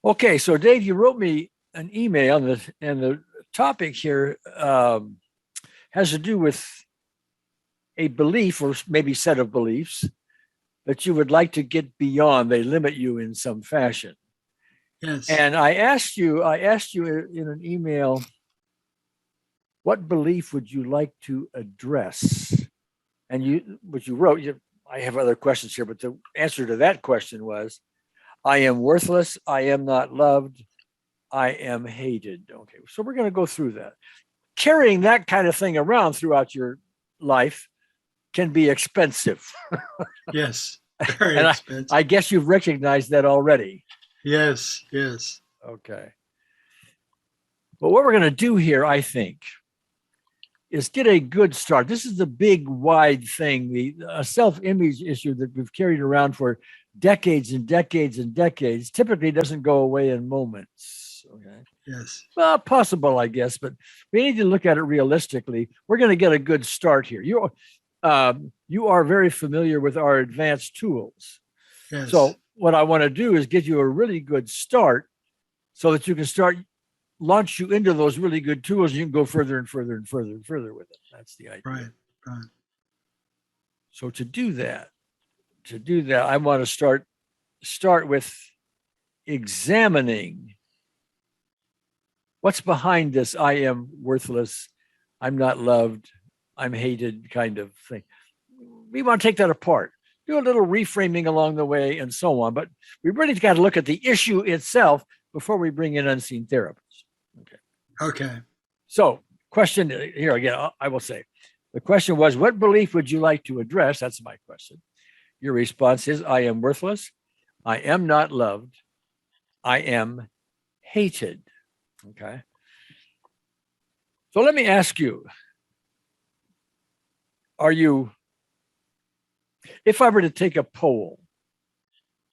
Okay, so Dave, you wrote me an email, and the topic here has to do with a belief or maybe set of beliefs that you would like to get beyond. They limit you in some fashion. Yes. And I asked you in an email, what belief would you like to address? And what you wrote, I have other questions here, but the answer to that question was, I am worthless. I am not loved. I am hated. Okay, so we're going to go through that. Carrying that kind of thing around throughout your life can be expensive. Yes. Very And expensive. I guess you've recognized that already. Yes. Yes. Okay. But what we're going to do here, I think, is get a good start. This is the big, wide thing, the self-image issue that we've carried around for decades and decades and decades. Typically doesn't go away in moments. Okay. Yes. Well, possible, I guess, but we need to look at it realistically. We're going to get a good start here. You are very familiar with our advanced tools. Yes. So what I want to do is get you a really good start so that you can start launch you into those really good tools. You can go further and further and further and further with it. That's the idea. Right. Right. So to do that, I want to start with examining what's behind this I am worthless, I'm not loved, I'm hated kind of thing. We want to take that apart, do a little reframing along the way and so on. But we really got to look at the issue itself before we bring in unseen therapists. Okay. Okay. So, question here again, I will say the question was, what belief would you like to address? That's my question. Your response is, I am worthless. I am not loved. I am hated. Okay. So let me ask you, if I were to take a poll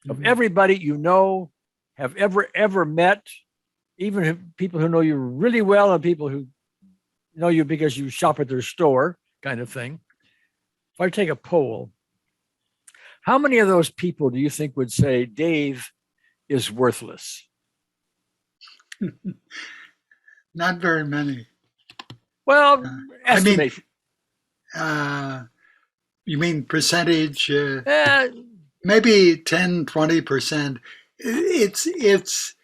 of everybody you know, have ever met, even people who know you really well and people who know you because you shop at their store kind of thing. If I take a poll, how many of those people do you think would say Dave is worthless? Not very many. Well, estimate. You mean percentage? Maybe 10, 20%. It's,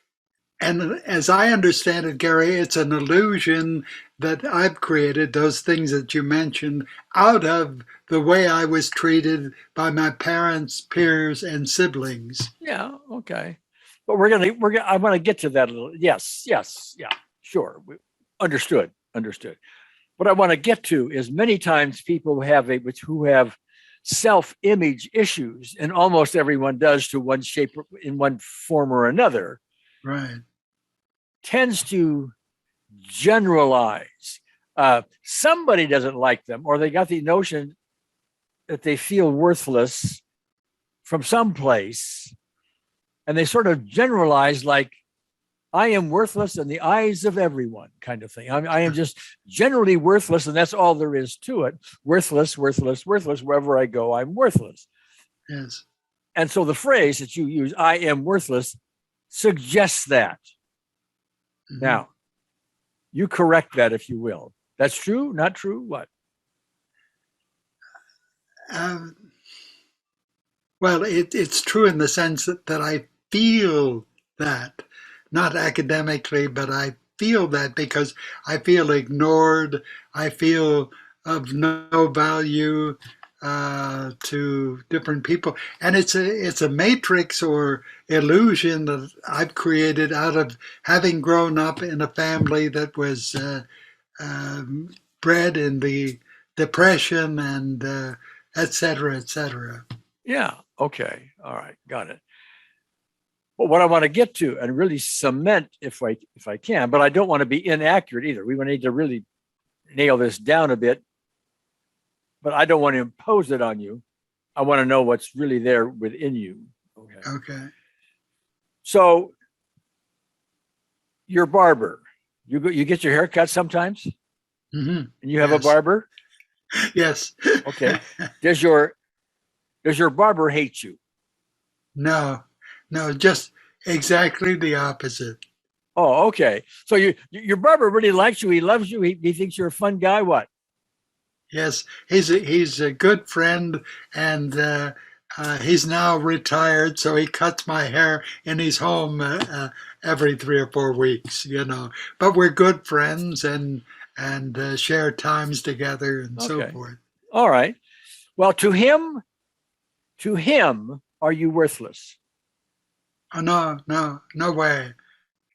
and as I understand it, Gary, it's an illusion that I've created, those things that you mentioned, out of the way I was treated by my parents, peers, and siblings. Yeah, okay. But I want to get to that a little. Yes, yeah, sure. Understood. What I want to get to is many times people who have self-image issues, and almost everyone does to one shape, in one form or another. Right. Tends to generalize. Somebody doesn't like them, or they got the notion that they feel worthless from someplace, and they sort of generalize like, I am worthless in the eyes of everyone kind of thing. I am just generally worthless, and that's all there is to it. Worthless. Wherever I go, I'm worthless. Yes. And so the phrase that you use, I am worthless, suggests that. Mm-hmm. Now, you correct that if you will. That's true? Not true? What? Well, it's true in the sense that I feel that. Not academically, but I feel that because I feel ignored. I feel of no value to different people, and it's a matrix or illusion that I've created out of having grown up in a family that was bred in the Depression and et cetera, et cetera. Yeah. Okay. All right. Got it. But what I want to get to and really cement, if I can, but I don't want to be inaccurate either. We need to really nail this down a bit, but I don't want to impose it on you. I want to know what's really there within you. Okay. Okay. So, your barber, you get your hair cut sometimes, mm-hmm. And you have a barber. Yes. Okay. Does your barber hate you? No, just exactly the opposite. Oh, okay. So your barber really likes you. He loves you. He thinks you're a fun guy. What? Yes, he's a good friend, and he's now retired, so he cuts my hair in his home every 3 or 4 weeks. But we're good friends and share times together and so Okay. forth. All right. Well, to him, are you worthless? Oh, no, no, no way,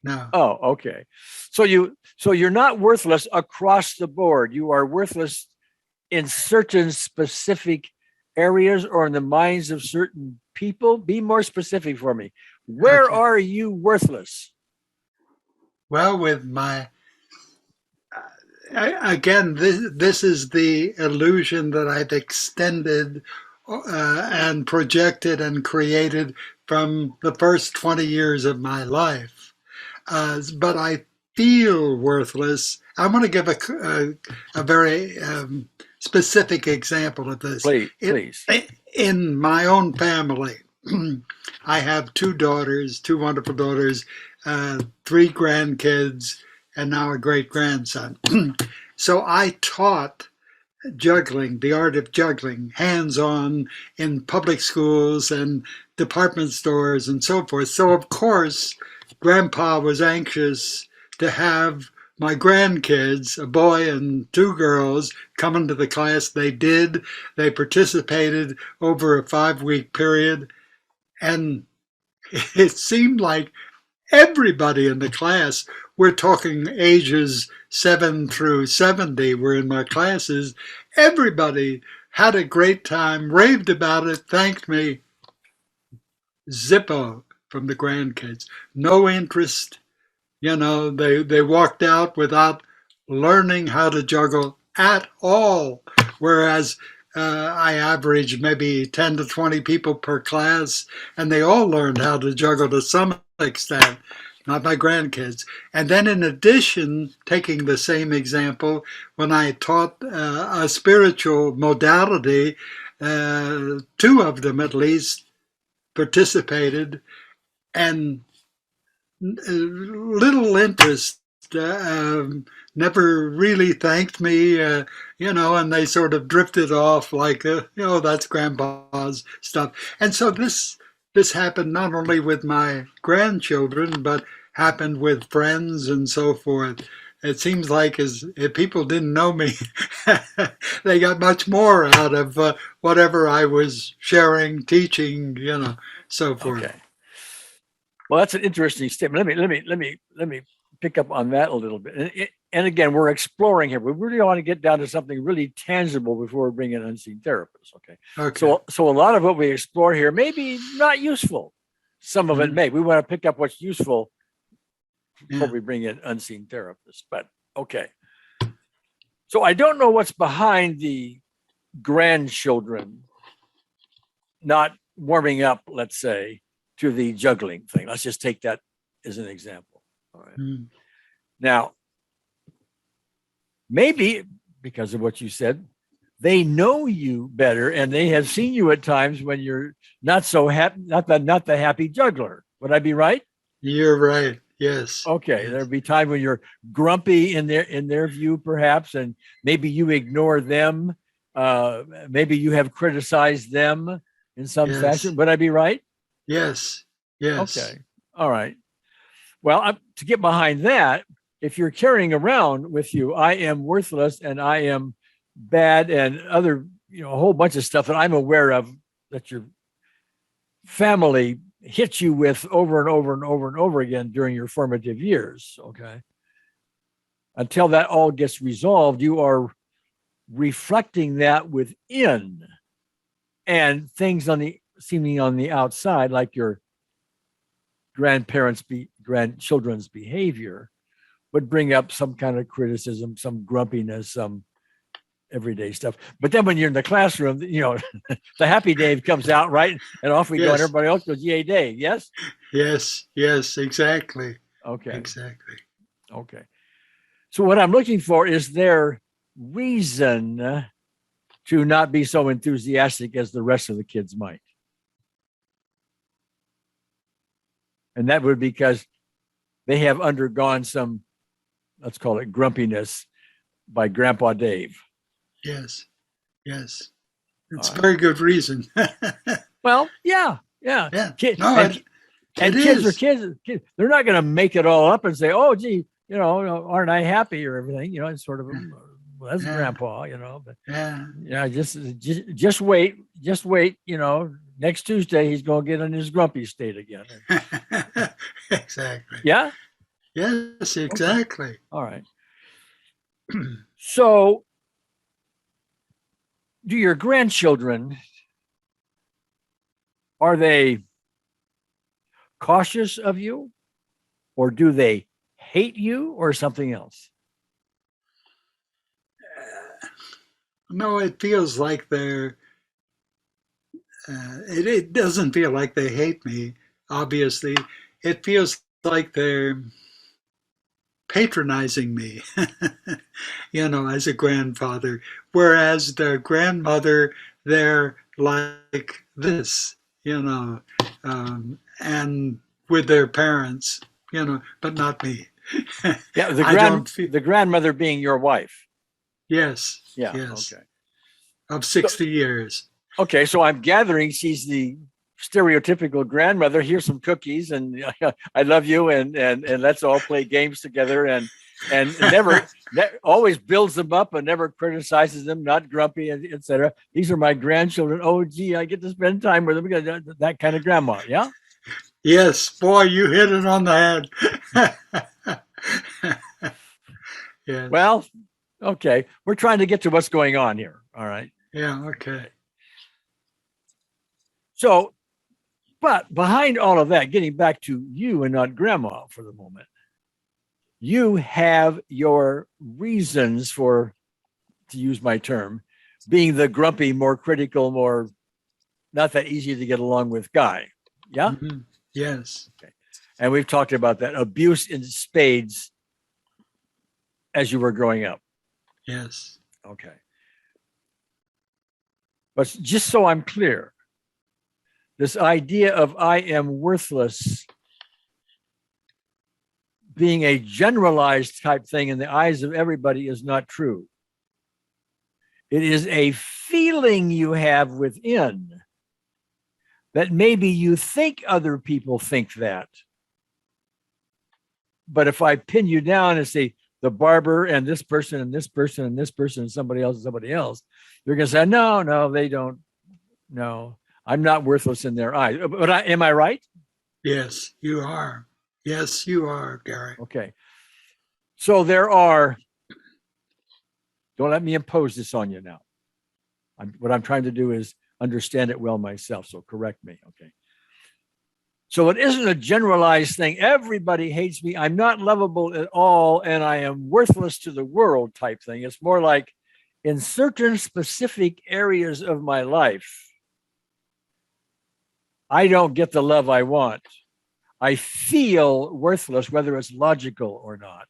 no. Oh, okay. So you're not worthless across the board. You are worthless in certain specific areas or in the minds of certain people. Be more specific for me. Where Okay. are you worthless? Well, with my again, this is the illusion that I've extended and projected and created from the first 20 years of my life. But I feel worthless. I want to give a very specific example of this. Please, please. In my own family, I have two daughters, two wonderful daughters, three grandkids, and now a great grandson. So I taught juggling, the art of juggling, hands on in public schools and department stores and so forth. So, of course, Grandpa was anxious to have my grandkids, a boy and two girls, come into the class. They did. They participated over a 5-week period. And it seemed like everybody in the class, we're talking ages 7 through 70 were in my classes. Everybody had a great time, raved about it, thanked me. Zippo from the grandkids. No interest. They walked out without learning how to juggle at all. Whereas I average maybe 10 to 20 people per class, and they all learned how to juggle to some extent, not my grandkids. And then, in addition, taking the same example, when I taught a spiritual modality, two of them at least participated, and little interest. Never really thanked me, and they sort of drifted off like, that's Grandpa's stuff. And so this happened not only with my grandchildren, but happened with friends and so forth. It seems like as if people didn't know me, they got much more out of whatever I was sharing, teaching, so forth. Okay. Well, that's an interesting statement. Let me pick up on that a little bit. And again, we're exploring here. We really want to get down to something really tangible before we bring in unseen therapists. Okay. Okay. So a lot of what we explore here may be not useful. Some of it may. We want to pick up what's useful before we bring in unseen therapists. But okay. So I don't know what's behind the grandchildren not warming up, let's say, to the juggling thing. Let's just take that as an example. All right. Now, maybe because of what you said, they know you better and they have seen you at times when you're not so happy, not the happy juggler. Would I be right? You're right. Yes. Okay. Yes. There'll be time when you're grumpy in their view, perhaps, and maybe you ignore them. Maybe you have criticized them in some fashion. Would I be right? Yes. Yes. Okay. All right. Well, to get behind that, if you're carrying around with you, I am worthless and I am bad and other, a whole bunch of stuff that I'm aware of that your family hits you with over and over and over and over again during your formative years. Okay. Until that all gets resolved, you are reflecting that within, and things seeming on the outside, like your grandchildren's behavior, would bring up some kind of criticism, some grumpiness, some everyday stuff. But then when you're in the classroom, the happy Dave comes out, right? And off we go, and everybody else goes, yay, Dave. Yes? Yes, exactly. Okay. Exactly. Okay. So what I'm looking for is their reason to not be so enthusiastic as the rest of the kids might. And that would be because they have undergone some, let's call it grumpiness by Grandpa Dave. Yes. Yes. It's All a right. very good reason. Well, yeah. Yeah. Kid, No, and it kids are is. kids. They're not going to make it all up and say, "Oh, gee, aren't I happy?" or everything. It's sort of, well, that's Yeah. Grandpa. But Yeah. just wait, next Tuesday he's going to get in his grumpy state again. Exactly. Yeah. Yes, exactly. Okay. All right. So, do your grandchildren, are they cautious of you, or do they hate you, or something else? No, it feels like they're, it doesn't feel like they hate me, obviously. It feels like they're patronizing me, as a grandfather. Whereas their grandmother, they're like this, and with their parents, but not me. Yeah, the grandmother being your wife. Yes. Yeah. Yes. Okay. Of 60 years. Okay, so I'm gathering she's the stereotypical grandmother. Here's some cookies, and I love you, and let's all play games together, and never always builds them up and never criticizes them, not grumpy, etc. These are my grandchildren. Oh, gee, I get to spend time with them. That kind of grandma. Yeah. Yes, boy, you hit it on the head. Yes. Well, okay, we're trying to get to what's going on here. All right. Yeah. Okay. So, but behind all of that, getting back to you and not grandma for the moment, you have your reasons for, to use my term, being the grumpy, more critical, more not that easy to get along with guy. Yeah. Mm-hmm. Yes. Okay. And we've talked about that abuse in spades as you were growing up. Yes. Okay. But just so I'm clear, this idea of I am worthless being a generalized type thing in the eyes of everybody is not true. It is a feeling you have within that maybe you think other people think that. But if I pin you down and say the barber and this person and this person and this person and somebody else, you're going to say, no, they don't. No, I'm not worthless in their eyes. But am I right? Yes, you are. Yes, you are, Gary. Okay. So there are, don't let me impose this on you now. What I'm trying to do is understand it well myself. So correct me. Okay. So it isn't a generalized thing. Everybody hates me. I'm not lovable at all. And I am worthless to the world type thing. It's more like in certain specific areas of my life, I don't get the love I want. I feel worthless, whether it's logical or not.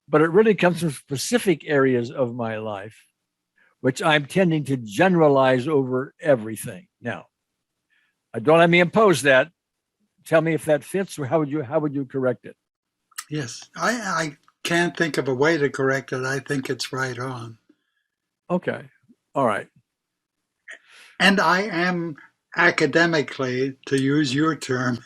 But it really comes from specific areas of my life, which I'm tending to generalize over everything. Now, don't let me impose that. Tell me if that fits, or how would you correct it? Yes, I can't think of a way to correct it. I think it's right on. Okay. All right. And I am academically, to use your term,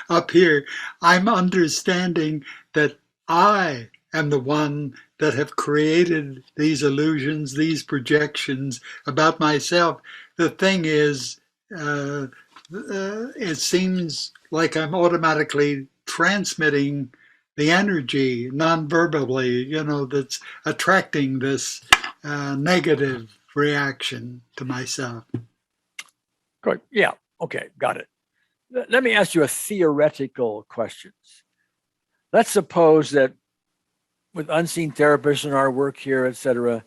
up here, I'm understanding that I am the one that have created these illusions, these projections about myself. The thing is, it seems like I'm automatically transmitting the energy non-verbally, that's attracting this negative reaction to myself. Good. Yeah. Okay. Got it. Let me ask you a theoretical question. Let's suppose that with unseen therapists in our work here, et cetera,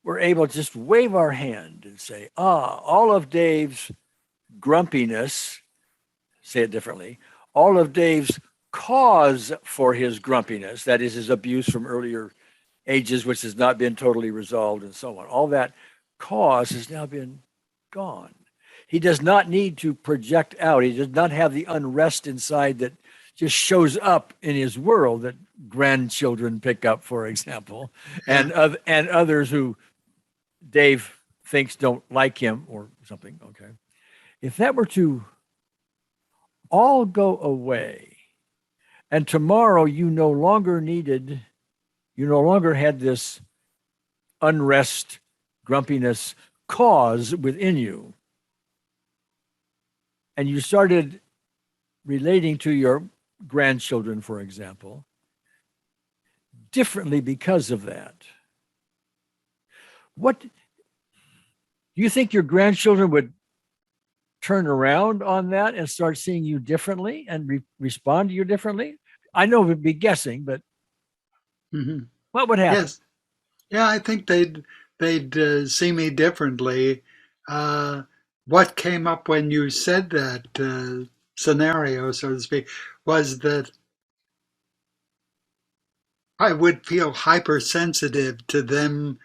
we're able to just wave our hand and say, all of Dave's grumpiness, say it differently, all of Dave's cause for his grumpiness, that is his abuse from earlier ages, which has not been totally resolved and so on, all that cause has now been gone. he does not need to project out. He does not have the unrest inside that just shows up in his world that grandchildren pick up, for example, and others who Dave thinks don't like him or something. Okay. If that were to all go away and tomorrow you no longer had this unrest, grumpiness cause within you, and you started relating to your grandchildren, for example, differently because of that, what do you think your grandchildren would turn around on that and start seeing you differently and respond to you differently? I know we'd be guessing, but what would happen? Yes. Yeah, I think they'd see me differently. What came up when you said that scenario, so to speak, was that I would feel hypersensitive to them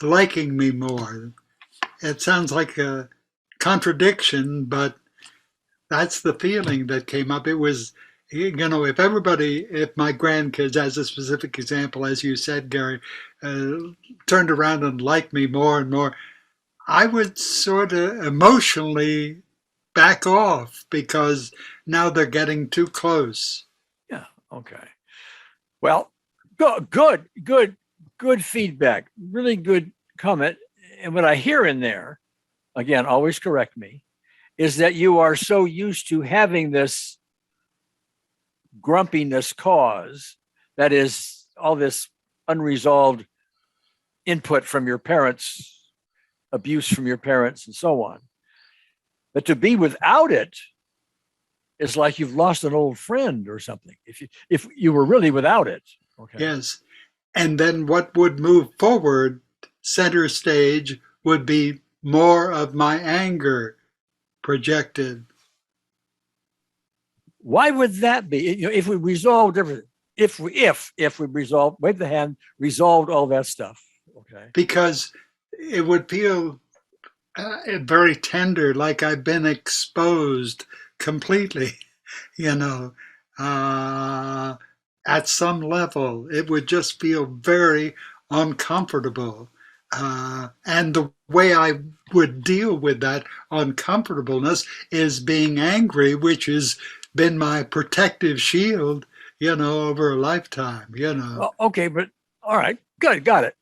liking me more. It sounds like a contradiction, but that's the feeling that came up. It was, if my grandkids, as a specific example, as you said, Gary, turned around and liked me more and more, I would sort of emotionally back off because now they're getting too close. Yeah. Okay. Well, good feedback. Really good comment. And what I hear in there, again, always correct me, is that you are so used to having this grumpiness cause, that is all this unresolved input from your parents, abuse from your parents, and so on. But to be without it is like you've lost an old friend or something. If you were really without it. Okay. Yes. And then what would move forward, center stage, would be more of my anger projected. Why would that be? If we resolved everything, if we resolved, wave the hand, resolved all that stuff. Okay. Because it would feel very tender, like I've been exposed completely, at some level. It would just feel very uncomfortable. And the way I would deal with that uncomfortableness is being angry, which has been my protective shield, over a lifetime, Well, okay, but all right, good, got it.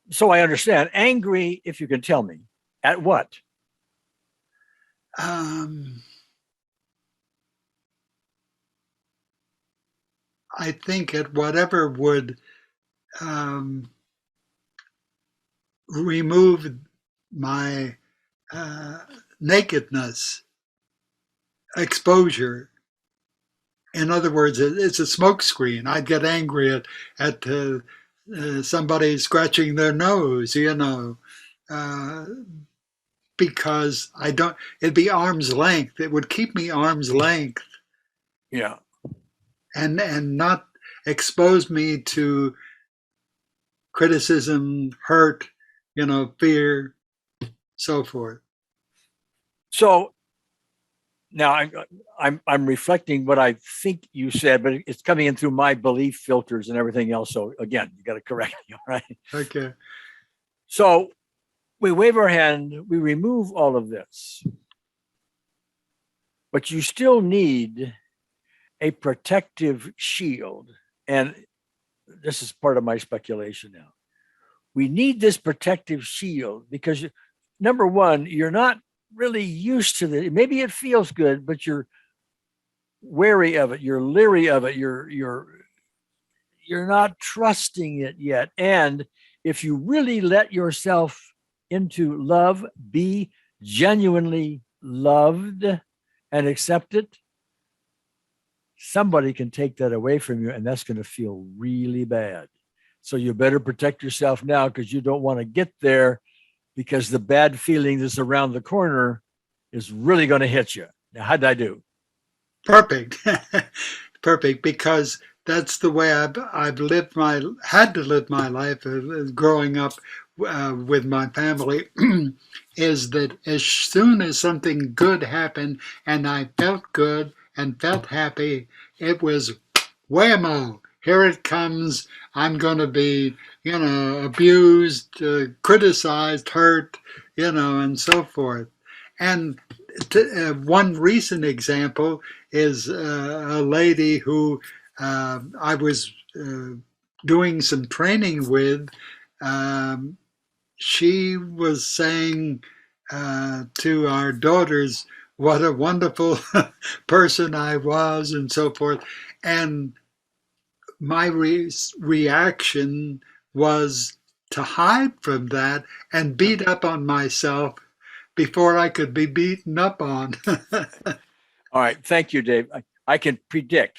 So I understand. Angry, if you can tell me, at what? I think at whatever would remove my nakedness, exposure. In other words, it's a smokescreen. I'd get angry at somebody scratching their nose, because it'd be arm's length. It would keep me arm's length. Yeah. And not expose me to criticism, hurt, fear, so forth. So now I'm reflecting what I think you said, but it's coming in through my belief filters and everything else. So again, you got to correct me, all right? Okay. So we wave our hand, we remove all of this, but you still need a protective shield. And this is part of my speculation now. We need this protective shield because, number one, you're not really used to it. Maybe it feels good, but you're wary of it. You're leery of it. You're not trusting it yet. And if you really let yourself into love, be genuinely loved and accepted, somebody can take that away from you, and that's going to feel really bad. So you better protect yourself now, because you don't want to get there, because the bad feeling that's around the corner is really going to hit you. Now, how'd I do? Perfect. Perfect, because that's the way I've had to live my life growing up with my family is that as soon as something good happened and I felt good and felt happy, it was whammo, here it comes. I'm going to be, abused, criticized, hurt, and so forth. And one recent example is a lady who I was doing some training with. Um, she was saying to our daughters what a wonderful person I was and so forth. And my reaction was to hide from that and beat up on myself before I could be beaten up on. All right. Thank you, Dave. I can predict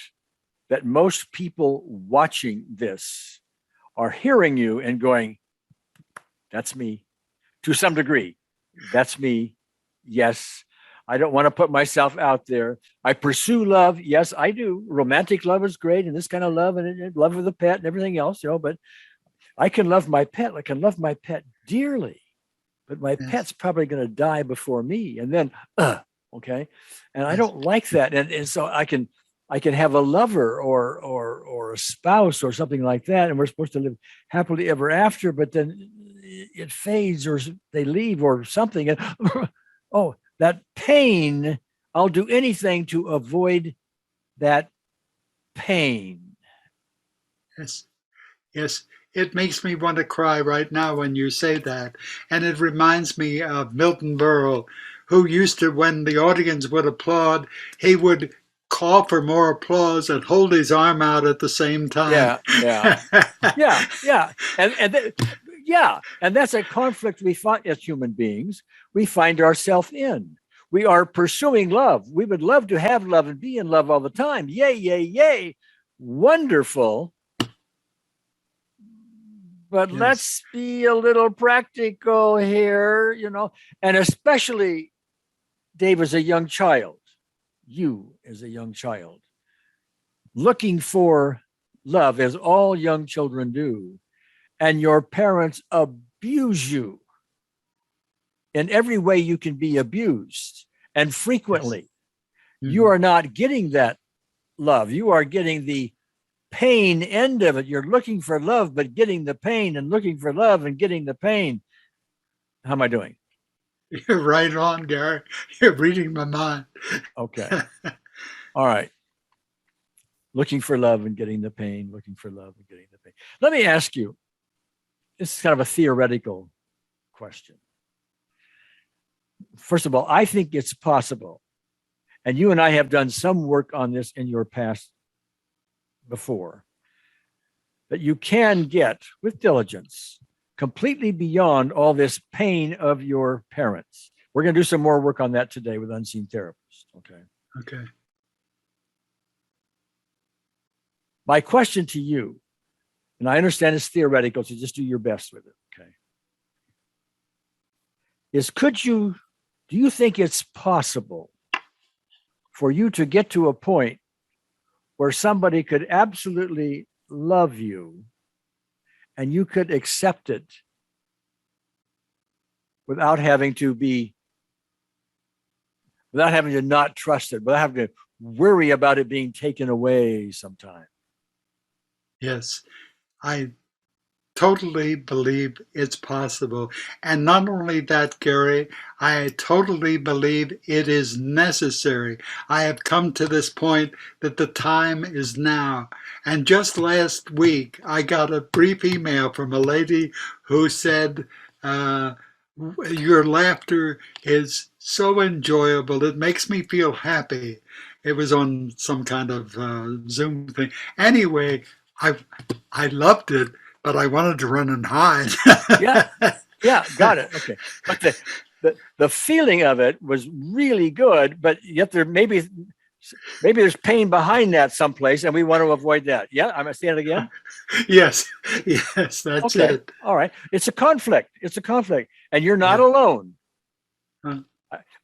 that most people watching this are hearing you and going, that's me. To some degree, that's me. Yes. I don't want to put myself out there. I pursue love. Yes, I do. Romantic love is great, and this kind of love, and love with a pet and everything else, but I can love my pet. I can love my pet dearly, but my pet's probably going to die before me. And then, okay. And I don't like that. And so I can have a lover or a spouse or something like that. And we're supposed to live happily ever after, but then it fades or they leave or something. And that pain, I'll do anything to avoid that pain. Yes. It makes me want to cry right now when you say that. And it reminds me of Milton Berle, who used to, when the audience would applaud, he would call for more applause and hold his arm out at the same time. Yeah. And that's a conflict we find as human beings. We find ourselves in. We are pursuing love. We would love to have love and be in love all the time. Yay, yay, yay. Wonderful. But let's be a little practical here, and especially Dave as a young child, you as a young child, looking for love as all young children do, and your parents abuse you in every way you can be abused, and frequently. You are not getting that love. You are getting the pain end of it. You're looking for love, but getting the pain, and looking for love and getting the pain. How am I doing? You're right on, Gary. You're reading my mind. Okay. All right. Looking for love and getting the pain, looking for love and getting the pain. Let me ask you, this is kind of a theoretical question. First of all, I think it's possible, and you and I have done some work on this in your past before, that you can get, with diligence, completely beyond all this pain of your parents. We're going to do some more work on that today with Unseen Therapists. Okay. My question to you, and I understand it's theoretical, so just do your best with it, okay, is do you think it's possible for you to get to a point where somebody could absolutely love you and you could accept it without having to not trust it, without having to worry about it being taken away sometime? Yes, I totally believe it's possible. And not only that, Gary, I totally believe it is necessary. I have come to this point that the time is now. And just last week, I got a brief email from a lady who said, your laughter is so enjoyable. It makes me feel happy. It was on some kind of Zoom thing. Anyway, I loved it, but I wanted to run and hide. Yeah, got it. Okay, but the feeling of it was really good, but yet there maybe there's pain behind that someplace, and we want to avoid that. Yeah, I'm gonna say it again. Yes, that's it. All right, it's a conflict, and you're not alone.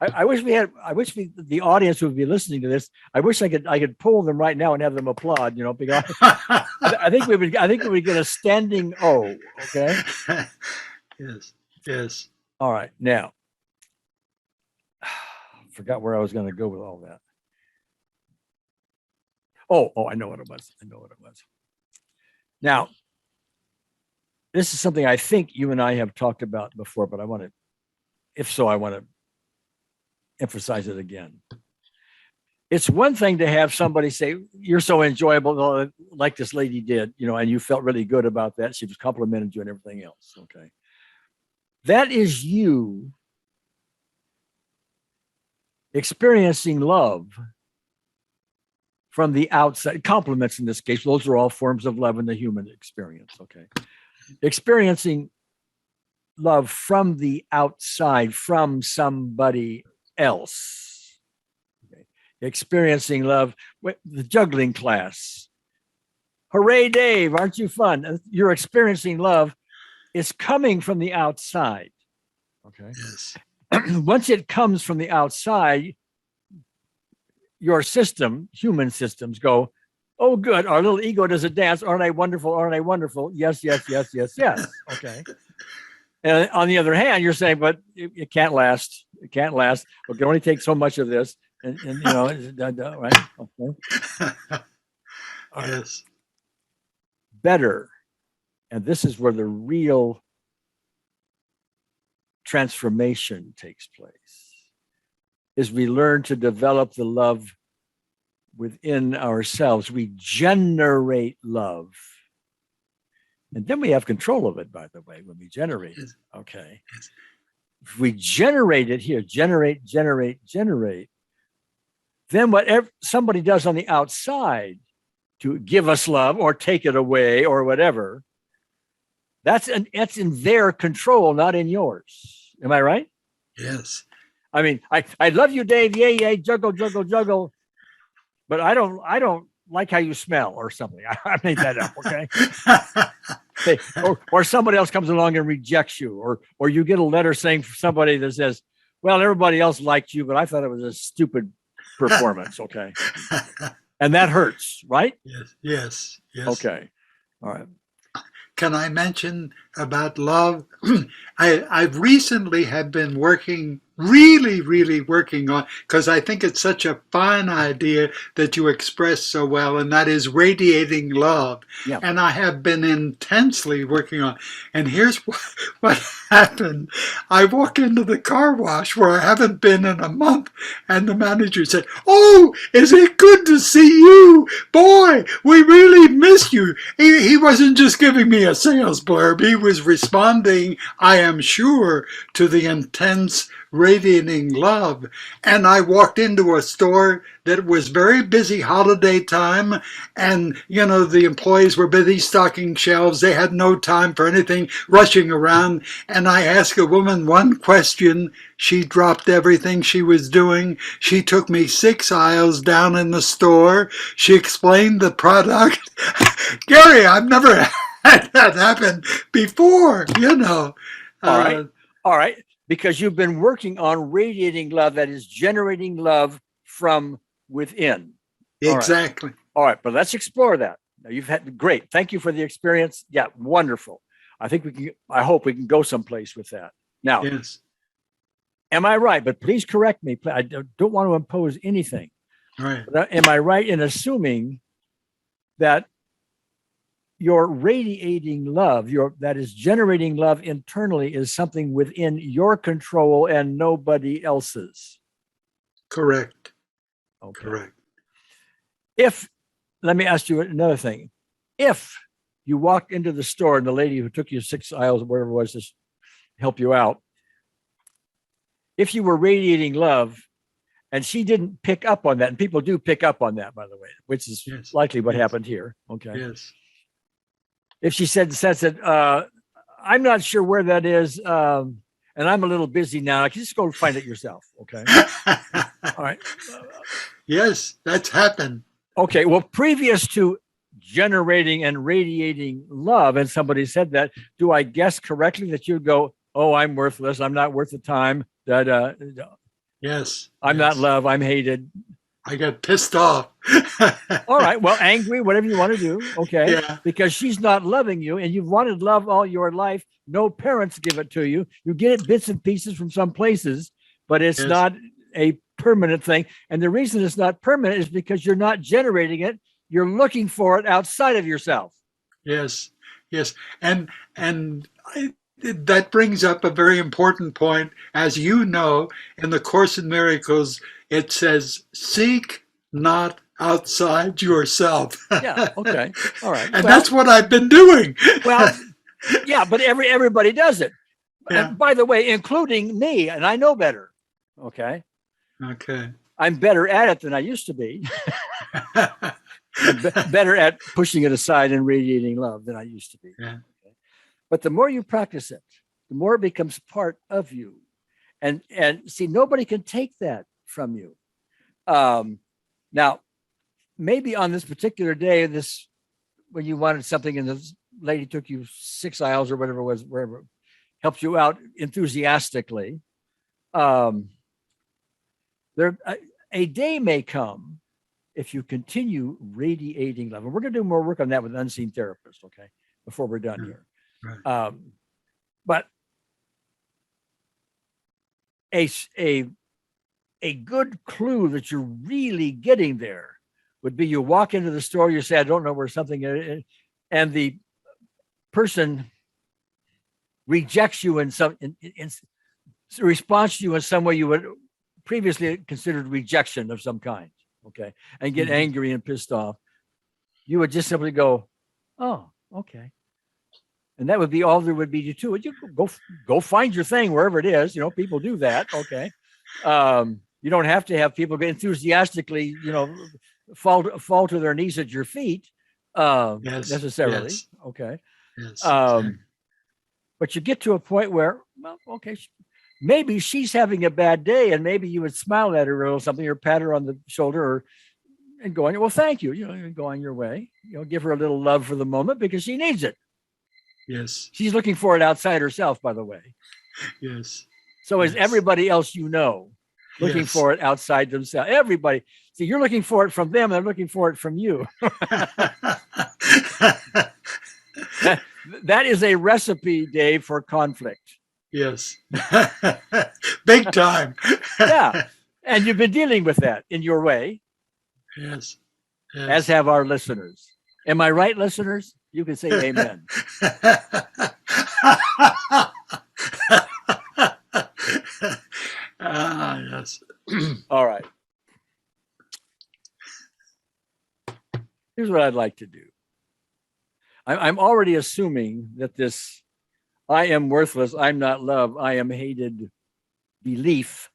I wish the audience would be listening to this. I wish I could pull them right now and have them applaud, because I think we would get a standing O. Okay. Yes. Yes. All right. Now, forgot where I was going to go with all that. Oh, I know what it was. Now, this is something I think you and I have talked about before, but I want to emphasize it again. It's one thing to have somebody say, "You're so enjoyable," like this lady did, and you felt really good about that. She was complimented you and everything else. Okay. That is you experiencing love from the outside. Compliments in this case, those are all forms of love in the human experience. Okay. Experiencing love from the outside, from somebody else. Okay. Experiencing love with the juggling class. Hooray, Dave, aren't you fun? You're experiencing love. It's coming from the outside. Okay. Yes. Once it comes from the outside, your system, human systems go, "Oh, good. Our little ego does a dance. Aren't I wonderful? Aren't I wonderful? Yes, yes, yes, yes, yes." Okay. And on the other hand, you're saying, "But it can't last. It can't last. We can only take so much of this." And right? Okay. Yes. Better. And this is where the real transformation takes place, is we learn to develop the love within ourselves. We generate love. And then we have control of it, by the way, when we generate it. Okay. If we generate it here, generate, then whatever somebody does on the outside to give us love or take it away or whatever, that's in their control, not in yours. Am I right? Yes. I mean, I love you, Dave. Yay, yay, juggle. But I don't like how you smell or something. I made that up, okay? or somebody else comes along and rejects you, or you get a letter saying from somebody that says, "Well, everybody else liked you, but I thought it was a stupid performance," okay? And that hurts, right? Yes. Okay. All right. Can I mention about love? I've recently have been really working on, because I think it's such a fine idea that you express so well, and that is radiating love. Yeah. And I have been intensely working on. And here's what happened. I walk into the car wash where I haven't been in a month, and the manager said, "Oh, is it good to see you? Boy, we really miss you." He wasn't just giving me a sales blurb. He was responding, I am sure, to the intense radiating love. And I walked into a store that was very busy holiday time, and the employees were busy stocking shelves. They had no time for anything, rushing around. And I asked a woman one question. She dropped everything she was doing. She took me 6 aisles down in the store. She explained the product. Gary, I've never had that happen before, All right. Because you've been working on radiating love, that is generating love from within. Exactly. All right. But let's explore that. Now, you've had great. Thank you for the experience. Yeah, wonderful. I hope we can go someplace with that. Now, yes. Am I right? But please correct me. I don't want to impose anything. Right. But am I right in assuming that your radiating love, that is generating love internally, is something within your control and nobody else's? Correct. Okay. Correct. Let me ask you another thing. If you walked into the store and the lady who took you 6 aisles or whatever it was to help you out, if you were radiating love and she didn't pick up on that, and people do pick up on that, by the way, which is likely what happened here. Okay. Yes. If she said, "I'm not sure where that is, and I'm a little busy now. Just go find it yourself." Okay. All right. Yes, that's happened. Okay. Well, previous to generating and radiating love, and somebody said that, do I guess correctly that you'd go, "Oh, I'm worthless. I'm not worth the time. Yes. I'm not love. I'm hated." I get pissed off. All right. Well, angry, whatever you want to do. Okay. Yeah. Because she's not loving you and you've wanted love all your life. No parents give it to you. You get it bits and pieces from some places, but it's Yes. not a permanent thing. And the reason it's not permanent is because you're not generating it. You're looking for it outside of yourself. Yes. Yes. And that brings up a very important point. As you know, in the Course in Miracles, it says, seek not outside yourself. Yeah. Okay. All right. And that's what I've been doing. Well, yeah, but everybody does it. Yeah. And by the way, including me, and I know better. Okay. Okay. I'm better at it than I used to be. Better at pushing it aside and radiating love than I used to be. Yeah. Okay? But the more you practice it, the more it becomes part of you. And see, nobody can take that from you. Now, maybe on this particular day, when you wanted something and the lady took you 6 aisles or whatever it was, wherever, helped you out enthusiastically. A day may come if you continue radiating love. And we're going to do more work on that with unseen therapists, okay, before we're done here. Right. But a good clue that you're really getting there would be you walk into the store, you say, I don't know where something is, and the person rejects you in response to you in some way you would previously considered rejection of some kind, okay, and get angry and pissed off. You would just simply go, oh, okay. And that would be all there would be to it. You go find your thing wherever it is. People do that. Okay. You don't have to have people enthusiastically, fall to their knees at your feet necessarily. Yes. Okay. Yes. But you get to a point where, well, okay, maybe she's having a bad day and maybe you would smile at her or something or pat her on the shoulder and go on, well, thank you. Go on your way, give her a little love for the moment because she needs it. Yes. She's looking for it outside herself, by the way. Yes. So is everybody else looking for it outside themselves? Everybody. See, you're looking for it from them. They're looking for it from you. That is a recipe, Dave, for conflict. Yes. Big time. Yeah. And you've been dealing with that in your way. Yes. As have our listeners. Am I right, listeners? You can say amen. Yes. All right. Here's what I'd like to do. I'm already assuming that this I am worthless, I'm not loved, I am hated belief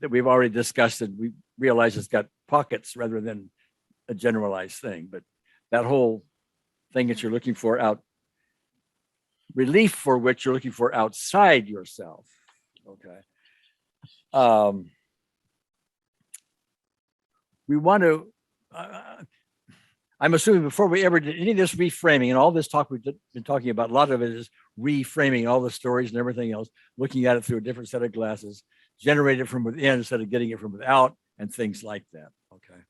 that we've already discussed, and we realize it's got pockets rather than a generalized thing. But that whole thing that you're looking for relief for which you're looking for outside yourself. Okay. We want to, I'm assuming before we ever did any of this reframing and all this talk we've been talking about, a lot of it is reframing all the stories and everything else, looking at it through a different set of glasses, generate it from within instead of getting it from without and things like that. Okay.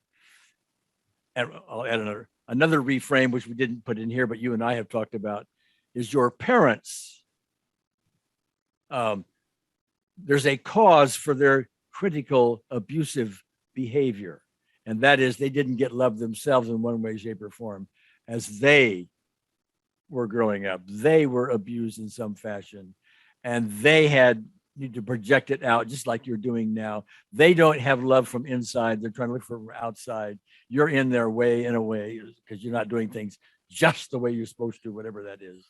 And I'll add another reframe, which we didn't put in here, but you and I have talked about, is your parents. There's a cause for their critical, abusive behavior. And that is they didn't get love themselves in one way, shape, or form as they were growing up. They were abused in some fashion and they need to project it out just like you're doing now. They don't have love from inside. They're trying to look for outside. You're in their way in a way because you're not doing things just the way you're supposed to, whatever that is.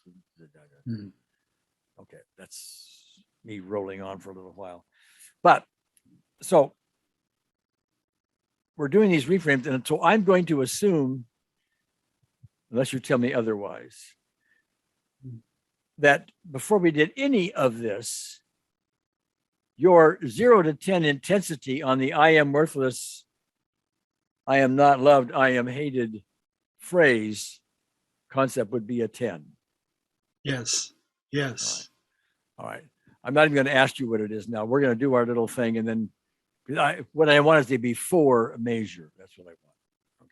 Okay, that's me rolling on for a little while. But so we're doing these reframes, and so I'm going to assume, unless you tell me otherwise, that before we did any of this, your 0 to 10 intensity on the I am worthless, I am not loved, I am hated phrase concept would be a 10. Yes. Yes. All right. I'm not even going to ask you what it is now. We're going to do our little thing, and then What I want is to be for measure. That's what I want. Okay.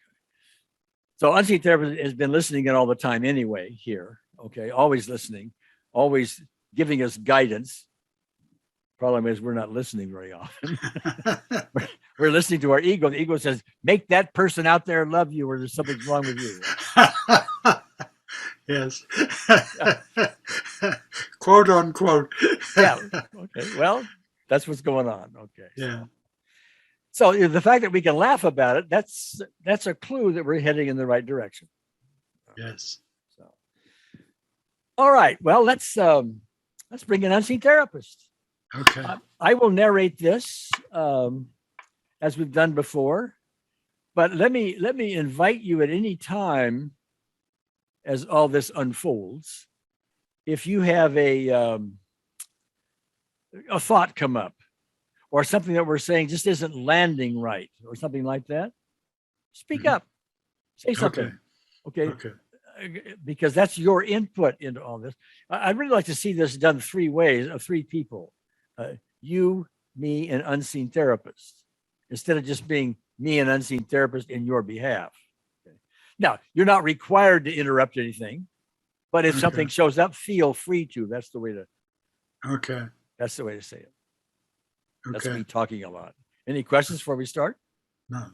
So unseen therapist has been listening in all the time anyway here. Okay. Always listening, always giving us guidance. Problem is we're not listening very often. We're listening to our ego. The ego says, make that person out there love you or there's something wrong with you. Yes. Quote unquote. Yeah. Okay. Well, that's what's going on. Okay. Yeah. So the fact that we can laugh about it, that's a clue that we're heading in the right direction. Yes. So, all right. Well, let's bring an unseen therapist. Okay. I will narrate this as we've done before, but let me invite you at any time as all this unfolds. If you have a thought come up, or something that we're saying just isn't landing right, or something like that, speak up, say something. Okay. Because that's your input into all this. I'd really like to see this done 3 ways of 3 people. You, me, and unseen therapist, instead of just being me and unseen therapist in your behalf. Okay. Now, you're not required to interrupt anything, but if something shows up, feel free to. That's the way to. Okay. That's the way to say it. That's Okay. me talking a lot. Any questions before we start? No.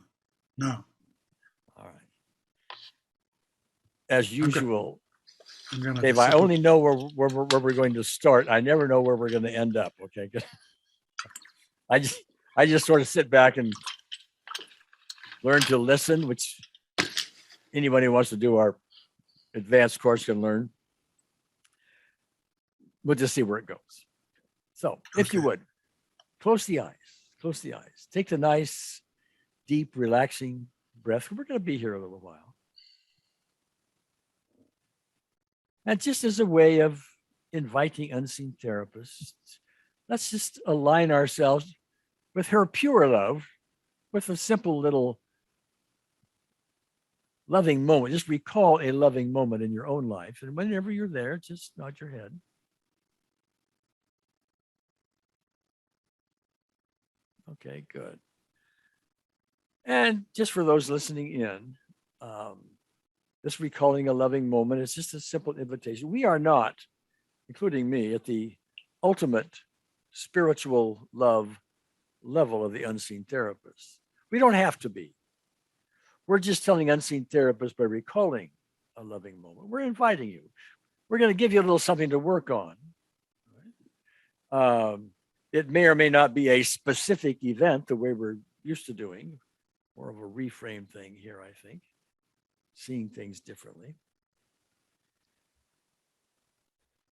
All right. As usual, Dave, I I only know where we're going to start. I never know where we're going to end up. Okay. I just sort of sit back and learn to listen, which anybody who wants to do our advanced course can learn. We'll just see where it goes. So if you would, close the eyes. Take the nice, deep, relaxing breath. We're going to be here a little while. And just as a way of inviting unseen therapists, let's just align ourselves with her pure love, with a simple little loving moment. Just recall a loving moment in your own life. And whenever you're there, just nod your head. Okay, good. And just for those listening in, this recalling a loving moment is just a simple invitation. We are not, including me, at the ultimate spiritual love level of the unseen therapist. We don't have to be. We're just telling unseen therapists by recalling a loving moment. We're inviting you. We're going to give you a little something to work on. It may or may not be a specific event the way we're used to doing, more of a reframe thing here, I think, seeing things differently.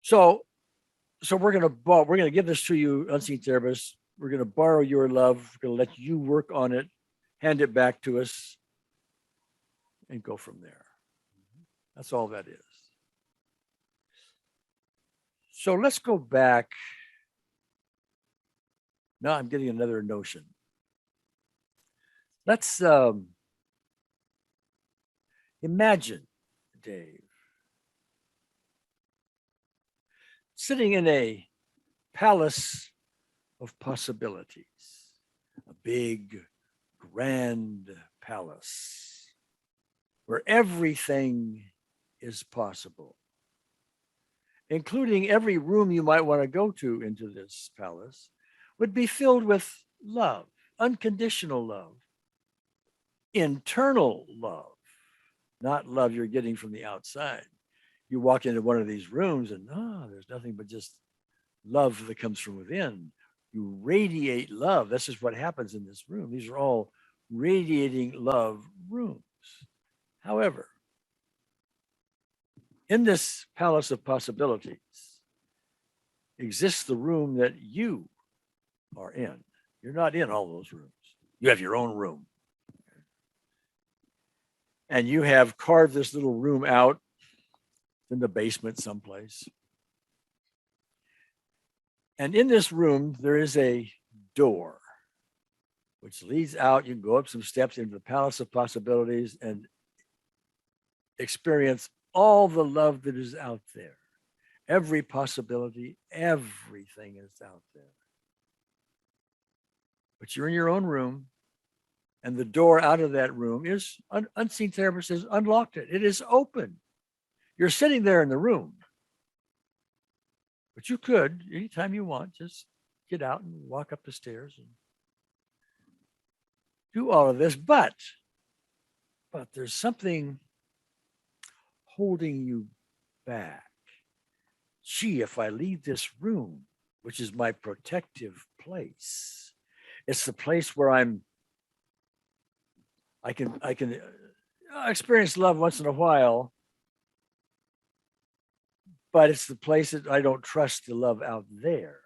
So we're going to give this to you, unseen therapists. We're going to borrow your love. We're going to let you work on it, hand it back to us, and go from there. That's all that is. So let's go back. Now I'm getting another notion. Let's imagine, Dave, sitting in a palace of possibilities, a big, grand palace where everything is possible, including every room you might want to go to into this palace, would be filled with love, unconditional love, internal love, not love you're getting from the outside. You walk into one of these rooms and there's nothing but just love that comes from within. You radiate love. This is what happens in this room. These are all radiating love rooms. However, in this palace of possibilities exists the room that you are in. You're not in all those rooms. You have your own room. And you have carved this little room out in the basement someplace. And in this room, there is a door which leads out. You can go up some steps into the palace of possibilities and experience all the love that is out there. Every possibility, everything is out there. but you're in your own room, and the door out of that room is unseen therapist has unlocked it. It is open. You're sitting there in the room, but you could, anytime you want, just get out and walk up the stairs and do all of this. But there's something holding you back. Gee, if I leave this room, which is my protective place, it's the place where I can experience love once in a while, but it's the place that I don't trust the love out there.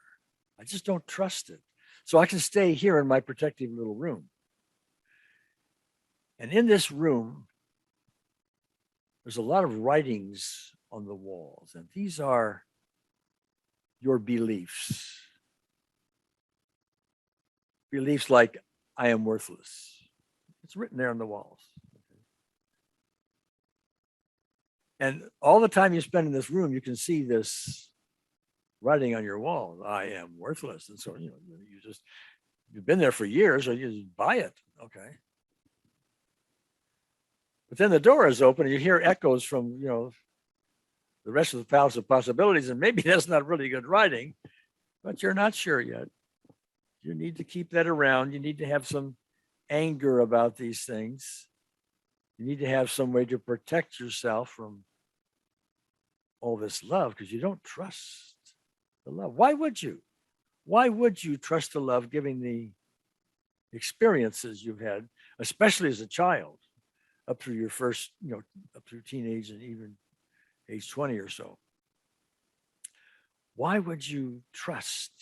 I just don't trust it. So I can stay here in my protective little room. And in this room, there's a lot of writings on the walls, and these are your beliefs. Beliefs like, I am worthless. It's written there on the walls. And all the time you spend in this room, you can see this writing on your wall. I am worthless. And so, you've been there for years, so you just buy it. Okay. But then the door is open and you hear echoes from, the rest of the palace of possibilities. And maybe that's not really good writing, but you're not sure yet. You need to keep that around. You need to have some anger about these things. You need to have some way to protect yourself from all this love because you don't trust the love. Why would you? Why would you trust the love given the experiences you've had, especially as a child, up through your first, up through teenage and even age 20 or so? Why would you trust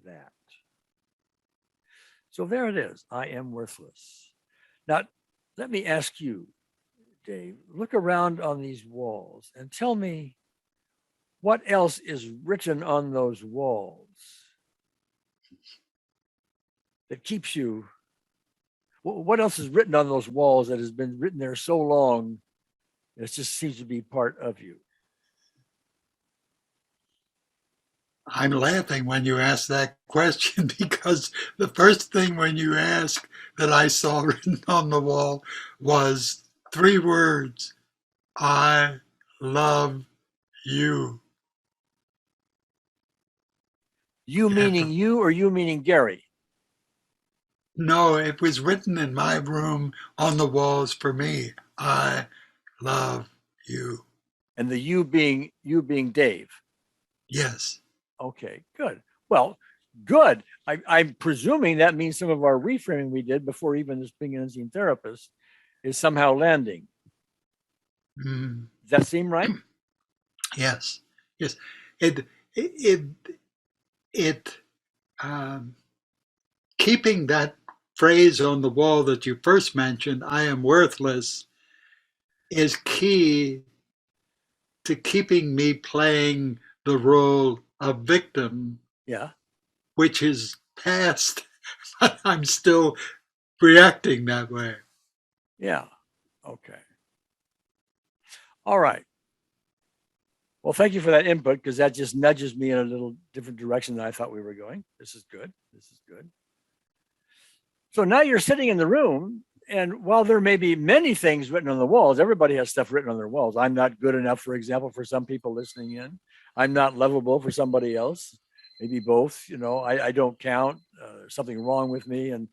that? So there it is. I am worthless. Now, let me ask you, Dave, look around on these walls and tell me what else is written on those walls that keeps you. What else is written on those walls that has been written there so long, it just seems to be part of you? I'm laughing when you ask that question because the first thing when you ask that I saw written on the wall was 3 words: I love you. You meaning you or you meaning Gary? No, it was written in my room on the walls for me. I love you. And the you being Dave? Yes. Okay, good. Well, good. I'm presuming that means some of our reframing we did before even this being an unseen therapist is somehow landing. Mm. Does that seem right? Yes. Yes. Keeping that phrase on the wall that you first mentioned, I am worthless, is key to keeping me playing the role of victim. Yeah. Which is past, but I'm still reacting that way. Yeah. Okay. All right. Well, thank you for that input because that just nudges me in a little different direction than I thought we were going. This is good. This is good. So now you're sitting in the room, and while there may be many things written on the walls, everybody has stuff written on their walls. I'm not good enough, for example, for some people listening in. I'm not lovable for somebody else. Maybe both. I don't count. There's something wrong with me, and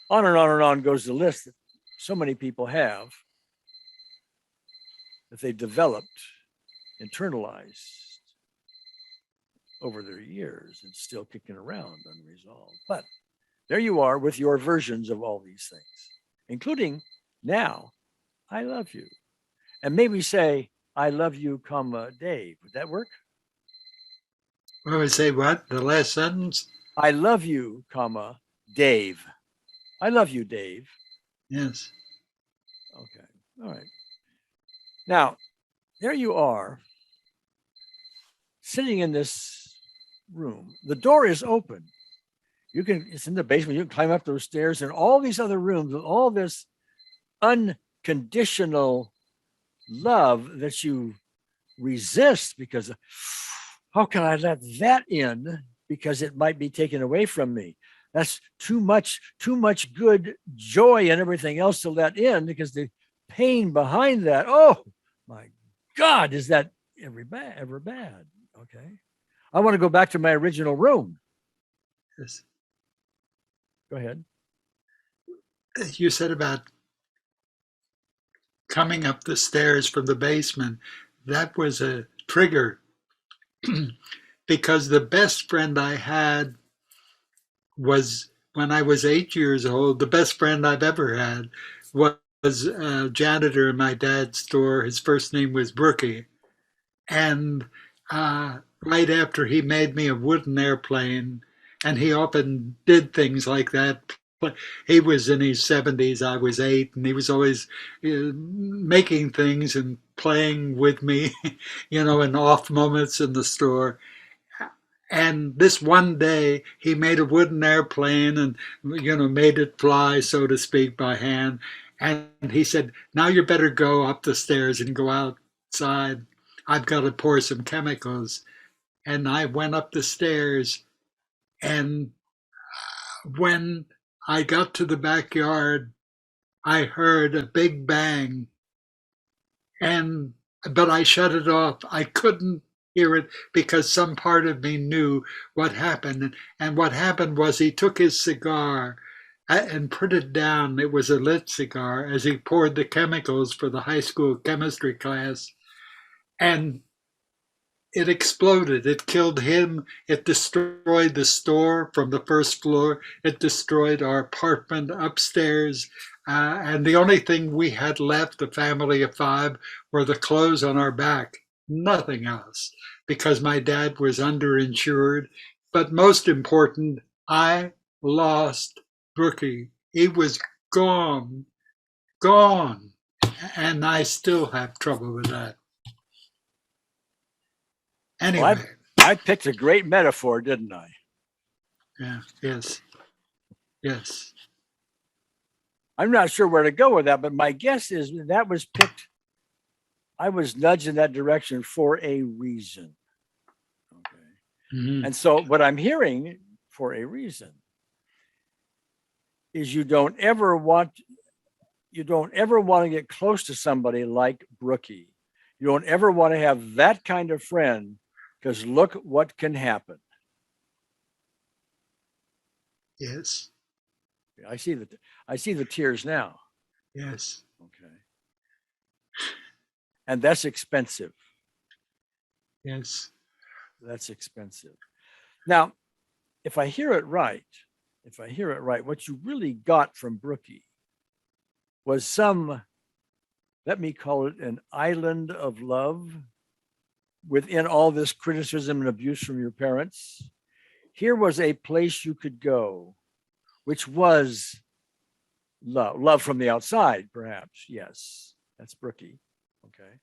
on and on and on goes the list that so many people have that they developed, internalized over their years and still kicking around unresolved. But there you are with your versions of all these things, including now, I love you. And maybe say, I love you, Dave. Would that work? What would I say? What? The last sentence? I love you, Dave. I love you, Dave. Yes. Okay. All right. Now, there you are, sitting in this room. The door is open. It's in the basement. You can climb up those stairs and all these other rooms with all this unconditional love that you resist because how can I let that in? Because it might be taken away from me. That's too much good joy and everything else to let in, because the pain behind that, oh my God, is that ever bad? Okay. I want to go back to my original room. Yes. Go ahead. You said about coming up the stairs from the basement. That was a trigger because the best friend I had was when I was 8 years old. The best friend I've ever had was a janitor in my dad's store. His first name was Brookie. And right after he made me a wooden airplane, and he often did things like that. He was in his 70s, I was 8, and he was always making things and playing with me, in off moments in the store. And this one day, he made a wooden airplane and, made it fly, so to speak, by hand. And he said, "Now you better go up the stairs and go outside. I've got to pour some chemicals." And I went up the stairs. And when I got to the backyard, I heard a big bang. But I shut it off. I couldn't hear it because some part of me knew what happened. And what happened was he took his cigar and put it down. It was a lit cigar as he poured the chemicals for the high school chemistry class. And it exploded. It killed him. It destroyed the store from the first floor. It destroyed our apartment upstairs. And the only thing we had left, a family of 5, were the clothes on our back. Nothing else, because my dad was underinsured. But most important, I lost Brookie. He was gone, gone. And I still have trouble with that. Anyway. Well, I picked a great metaphor, didn't I? Yeah. Yes. Yes. I'm not sure where to go with that, but my guess is that was picked. I was nudged in that direction for a reason. Okay. Mm-hmm. And so what I'm hearing for a reason is you don't ever want to get close to somebody like Brookie. You don't ever want to have that kind of friend, because look what can happen. Yes. I see the tears now. Yes. Okay. And that's expensive. Yes. That's expensive. Now, if I hear it right, what you really got from Brookie was some, let me call it an island of love within all this criticism and abuse from your parents. Here was a place you could go, which was love from the outside, perhaps. Yes, that's Brookie. Okay.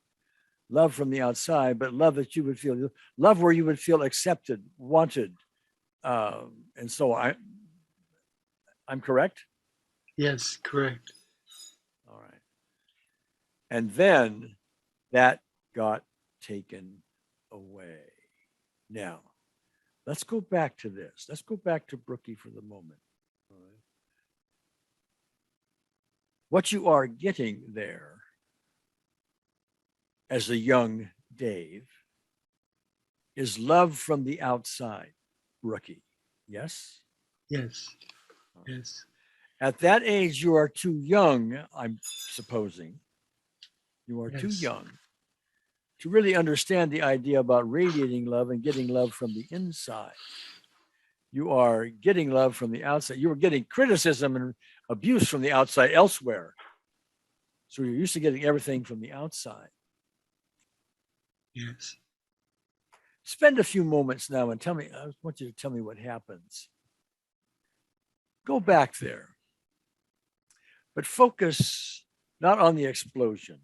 Love from the outside, but love that you would feel, love where you would feel accepted, wanted. And so I'm correct? Yes, correct. All right. And then that got taken away. Now, let's go back to this. Let's go back to Brookie for the moment. All right. What you are getting there as a young Dave is love from the outside, Brookie. Yes? Yes. Yes. At that age, you are too young, I'm supposing. You are too young to really understand the idea about radiating love and getting love from the inside. You are getting love from the outside. You are getting criticism and abuse from the outside elsewhere. So you're used to getting everything from the outside. Yes. Spend a few moments now and tell me, I want you to tell me what happens. Go back there, but focus not on the explosion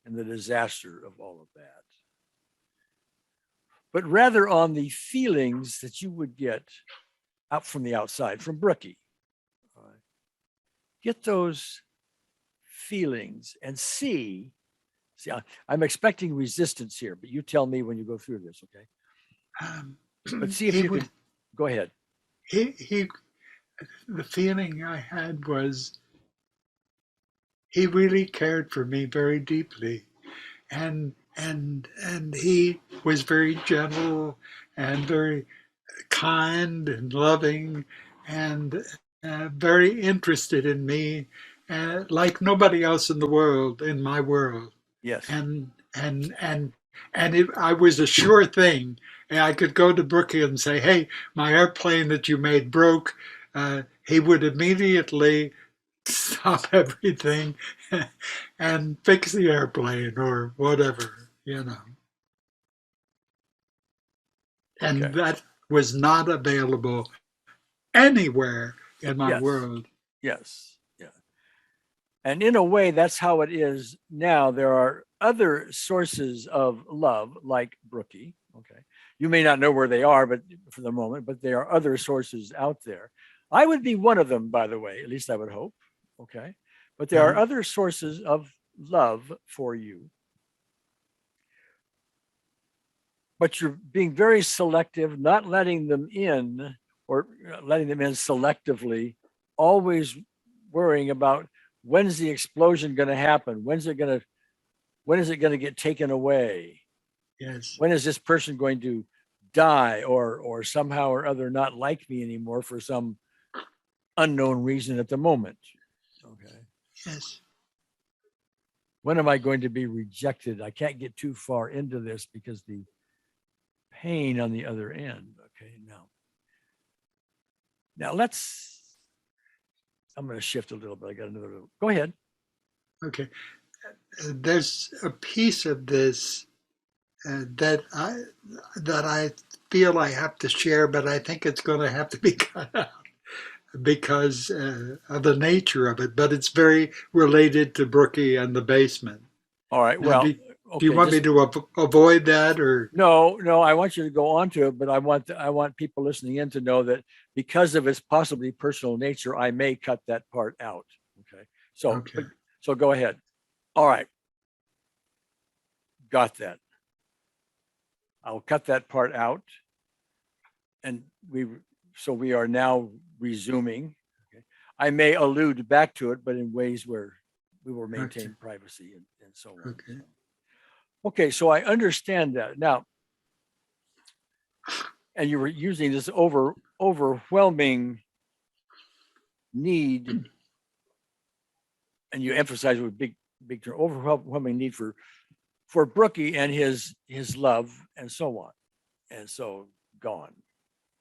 and the disaster of all of that, but rather on the feelings that you would get out from the outside, from Brookie. All right. Get those feelings and see, I'm expecting resistance here, but you tell me when you go through this, okay? But see if you can, go ahead. He the feeling I had was he really cared for me very deeply, and he was very gentle and very kind and loving and very interested in me, like nobody else in the world, in my world. Yes. And and and I was a sure thing. And I could go to Brookie and say, "Hey, my airplane that you made broke." He would immediately stop everything and fix the airplane or whatever, you know. Okay. And that was not available anywhere in my Yes. world. Yes. Yeah. And in a way, that's how it is now. There are other sources of love, like Brookie. Okay. You may not know where they are, but for the moment, but there are other sources out there. I would be one of them, by the way, at least I would hope. Okay. But there are Uh-huh. other sources of love for you, but you're being very selective, not letting them in or letting them in selectively, always worrying about when's the explosion going to happen? When is it going to get taken away? Yes, When is this person going to die or somehow or other not like me anymore for some unknown reason at the moment? Okay. yes. When am I going to be rejected? I can't get too far into this because the pain on the other end. Okay, now I'm going to shift a little bit. I got another little, go ahead. Okay. There's a piece of this that I feel I have to share, but I think it's going to have to be cut out because of the nature of it. But it's very related to Brookie and the basement. All right. Now, Well, do you okay. want me Just to avoid that, or no. I want you to go on to it, but I want people listening in to know that because of its possibly personal nature, I may cut that part out. Okay. okay? So go ahead. All right. Got that. I'll cut that part out, and we are now resuming. Okay. I may allude back to it, but in ways where we will Okay. maintain privacy and so on. Okay. Okay, so I understand that now, and you were using this overwhelming need, and you emphasize with big term, overwhelming need for Brookie and his love and so on, and so gone.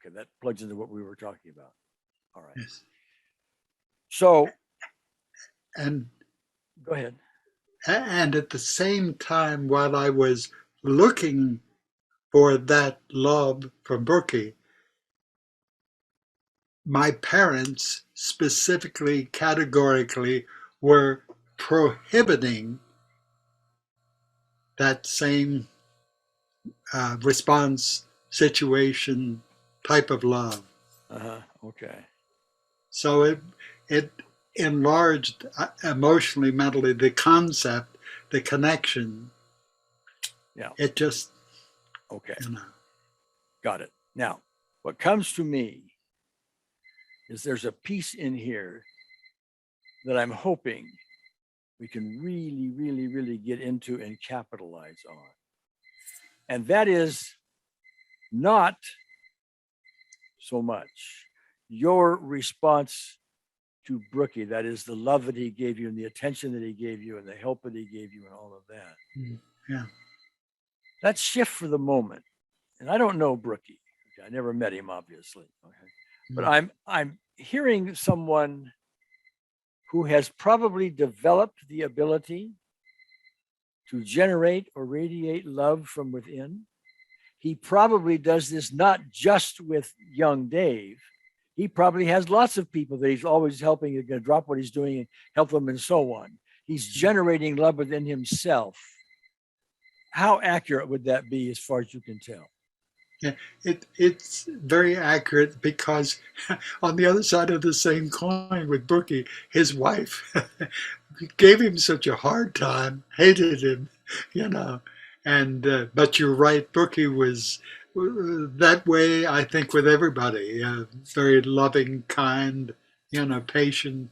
Okay, that plugs into what we were talking about. All right. Yes. So And go ahead. and at the same time, while I was looking for that love from Brookie, my parents specifically, categorically, were prohibiting that same response situation type of love. Okay. So it enlarged emotionally, mentally the concept, the connection. Yeah. It just, Okay. you know. Got it. Now, what comes to me is there's a piece in here that I'm hoping we can really, really, really get into and capitalize on. And that is not so much your response to Brookie, that is the love that he gave you and the attention that he gave you and the help that he gave you and all of that. Yeah. Let's shift for the moment. And I don't know Brookie. Okay, I never met him, obviously. Okay. But I'm hearing someone who has probably developed the ability to generate or radiate love from within. He probably does this not just with young Dave. He probably has lots of people that he's always helping, going to drop what he's doing and help them and so on. He's generating love within himself. How accurate would that be as far as you can tell? Yeah, it's very accurate because on the other side of the same coin with Brookie, his wife gave him such a hard time, hated him, you know. And but you're right, Brookie was that way, I think, with everybody. Very loving, kind, patient.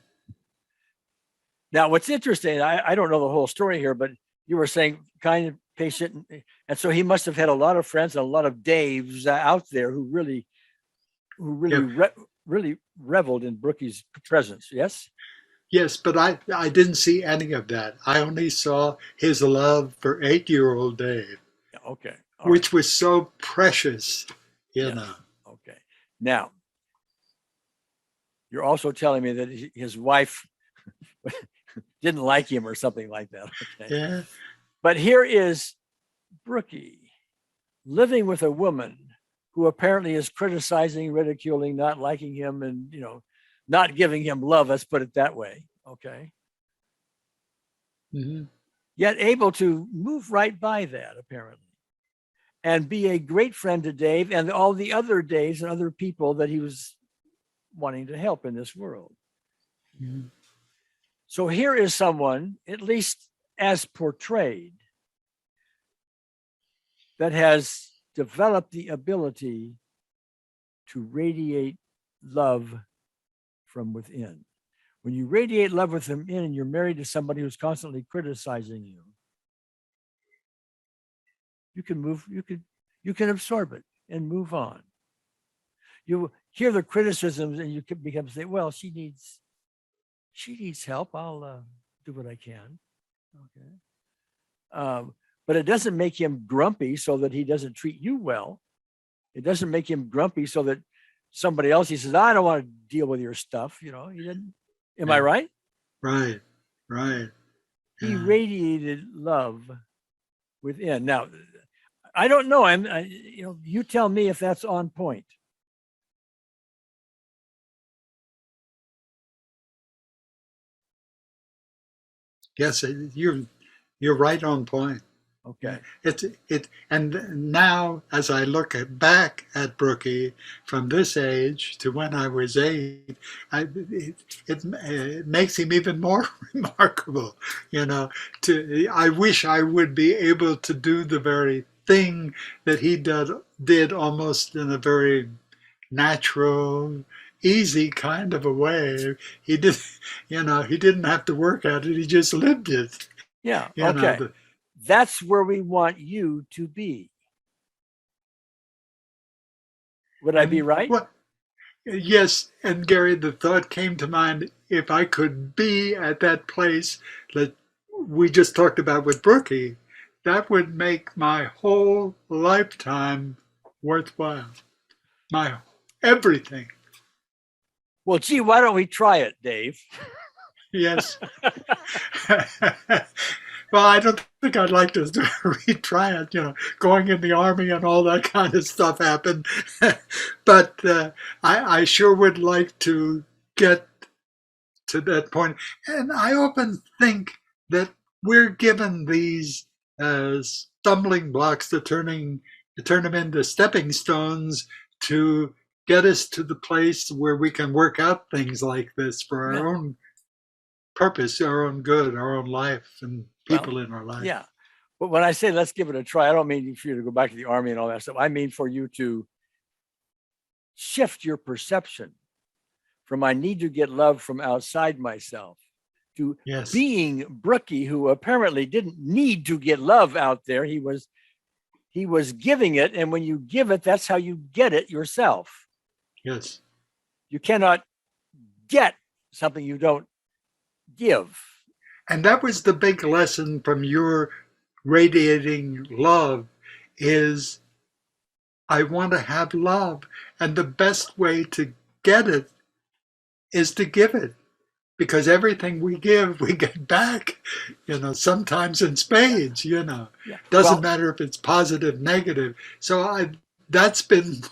Now, what's interesting, I don't know the whole story here, but you were saying kind, patient, and so he must have had a lot of friends and a lot of Daves out there who really Yep. really reveled in Brookie's presence. Yes. Yes, but I didn't see any of that. I only saw his love for 8-year-old Dave, Yeah, okay. All right. which was so precious, you Yes. know. Okay. Now, you're also telling me that his wife didn't like him or something like that. Okay. Yeah. But here is Brookie living with a woman who apparently is criticizing, ridiculing, not liking him, and not giving him love. Let's put it that way. Okay. Hmm. Yet able to move right by that, apparently, and be a great friend to Dave and all the other Daves and other people that he was wanting to help in this world. Hmm. So here is someone, at least as portrayed, that has developed the ability to radiate love from within. When you radiate love within and you're married to somebody who's constantly criticizing you, you can move, you can absorb it and move on. You hear the criticisms and you can become say, well, she needs help. I'll do what I can. Okay. But it doesn't make him grumpy so that he doesn't treat you well. It doesn't make him grumpy so that somebody else, he says, I don't want to deal with your stuff. He didn't. Am I Yeah. right? Right. Right. He Yeah. radiated love within. Now, I don't know. You tell me if that's on point. Yes, you're right on point. Yeah, Okay. and now as I look back at Brookie from this age to when I was 8, it makes him even more remarkable. You know, I wish I would be able to do the very thing that he did almost in a very natural, easy kind of a way. He did, he didn't have to work at it. He just lived it. Yeah. You know, Okay. the, That's where we want you to be. Would I be and right? what Yes, and Gary, the thought came to mind, if I could be at that place that we just talked about with Brookie, that would make my whole lifetime worthwhile. My everything. Well, gee, why don't we try it, Dave? Yes. Well, I don't think I'd like to retry it. Going in the army and all that kind of stuff happened. But I sure would like to get to that point. And I often think that we're given these stumbling blocks to turn them into stepping stones to get us to the place where we can work out things like this for Yeah. our own purpose, our own good, our own life, and Well, people in our life. yeah. But when I say let's give it a try, I don't mean for you to go back to the army and all that stuff. I mean for you to shift your perception from I need to get love from outside myself to Yes, being Brookie, who apparently didn't need to get love out there. He was giving it, and when you give it, that's how you get it yourself. yes. You cannot get something you don't give. And that was the big lesson from your radiating love is I want to have love. And the best way to get it is to give it. Because everything we give, we get back, sometimes in spades, Yeah. Doesn't Well, matter if it's positive, negative. So that's been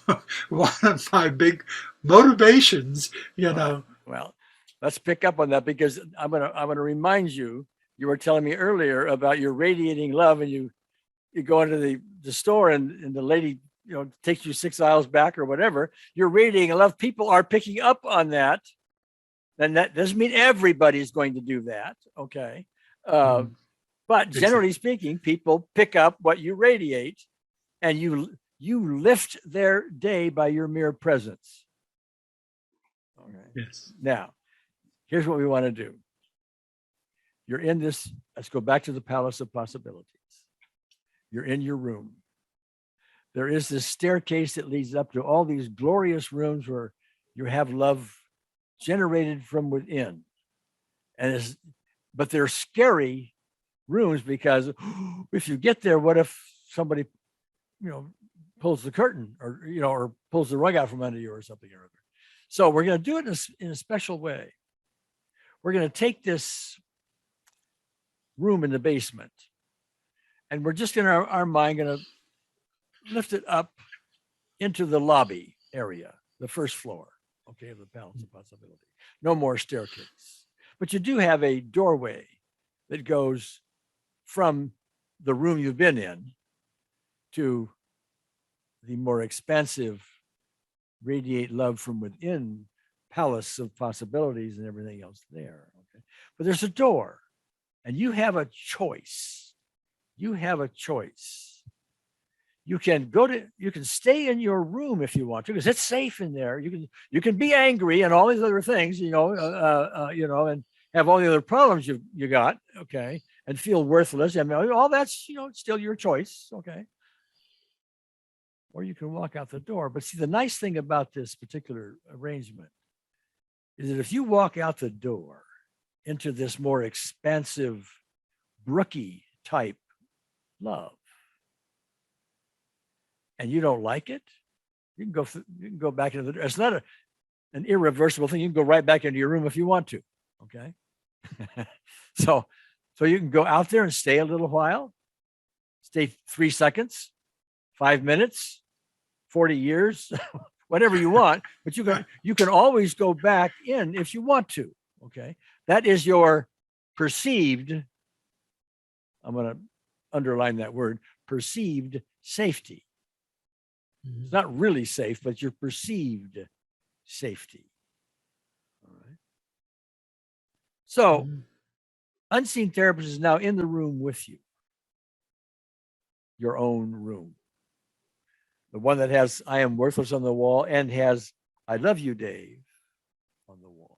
one of my big motivations, well, let's pick up on that because I'm gonna remind you. You were telling me earlier about your radiating love, and you go into the store and the lady takes you 6 aisles back or whatever. You're radiating love. People are picking up on that. And that doesn't mean everybody's going to do that. Okay. Mhm. But Exactly. generally speaking, people pick up what you radiate, and You lift their day by your mere presence. Okay. Yes. Now, here's what we want to do. You're in this, let's go back to the palace of possibilities. You're in your room. There is this staircase that leads up to all these glorious rooms where you have love generated from within. But they're scary rooms because if you get there, what if somebody, pulls the curtain or pulls the rug out from under you or something or other. So we're going to do it in a special way. We're going to take this room in the basement and we're just our mind going to lift it up into the lobby area, the first floor, okay, of the Palace of Possibility. No more staircase. But you do have a doorway that goes from the room you've been in to the more expansive, radiate love from within palace of possibilities and everything else there. Okay. But there's a door and you have a choice. You have a choice. You can stay in your room if you want to, because it's safe in there. You can be angry and all these other things, and have all the other problems you got, okay, and feel worthless. I mean, all that's still your choice, okay. Or you can walk out the door. But see, the nice thing about this particular arrangement is that if you walk out the door into this more expansive, brookie type love, and you don't like it, you can go back into the door. It's not an irreversible thing. You can go right back into your room if you want to. Okay. So you can go out there and stay a little while, stay 3 seconds, 5 minutes, 40 years, whatever you want, but you can always go back in if you want to. Okay. That is your perceived, I'm going to underline that word, perceived safety. It's not really safe, but your perceived safety. All right. So, unseen therapist is now in the room with you, your own room. The one that has I am worthless on the wall and has I love you, Dave, on the wall.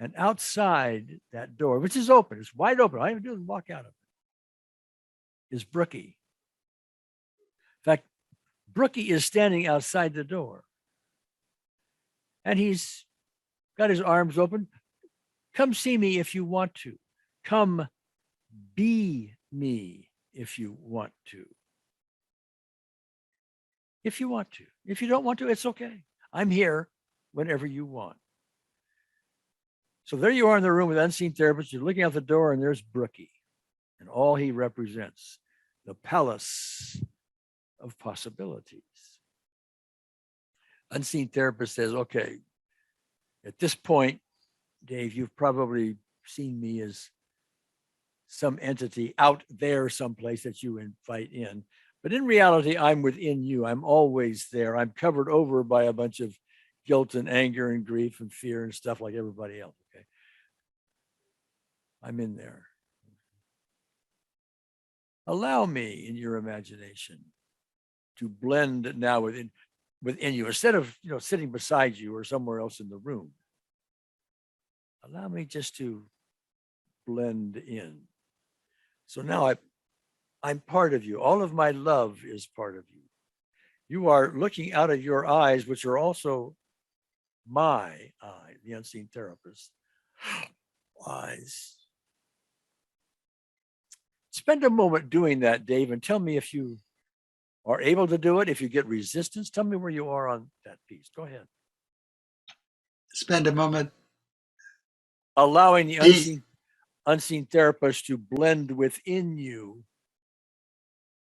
And outside that door, which is open, it's wide open, all you have to do is walk out of it, is Brookie. In fact, Brookie is standing outside the door. And he's got his arms open. Come see me if you want to. Come be me if you want to. If you want to. If you don't want to, it's okay. I'm here whenever you want. So there you are in the room with unseen therapist. You're looking out the door and there's Brookie. And all he represents, the palace of possibilities. Unseen therapist says, okay, at this point, Dave, you've probably seen me as some entity out there someplace that you invite in. But in reality, I'm within you. I'm always there. I'm covered over by a bunch of guilt and anger and grief and fear and stuff like everybody else. Okay. I'm in there. Allow me in your imagination to blend now within you, instead of sitting beside you or somewhere else in the room. Allow me just to blend in. So now I'm part of you. All of my love is part of you. You are looking out of your eyes, which are also my eye, the unseen therapist, eyes. Spend a moment doing that, Dave, and tell me if you are able to do it. If you get resistance, tell me where you are on that piece. Go ahead. Spend a moment allowing the unseen therapist to blend within you,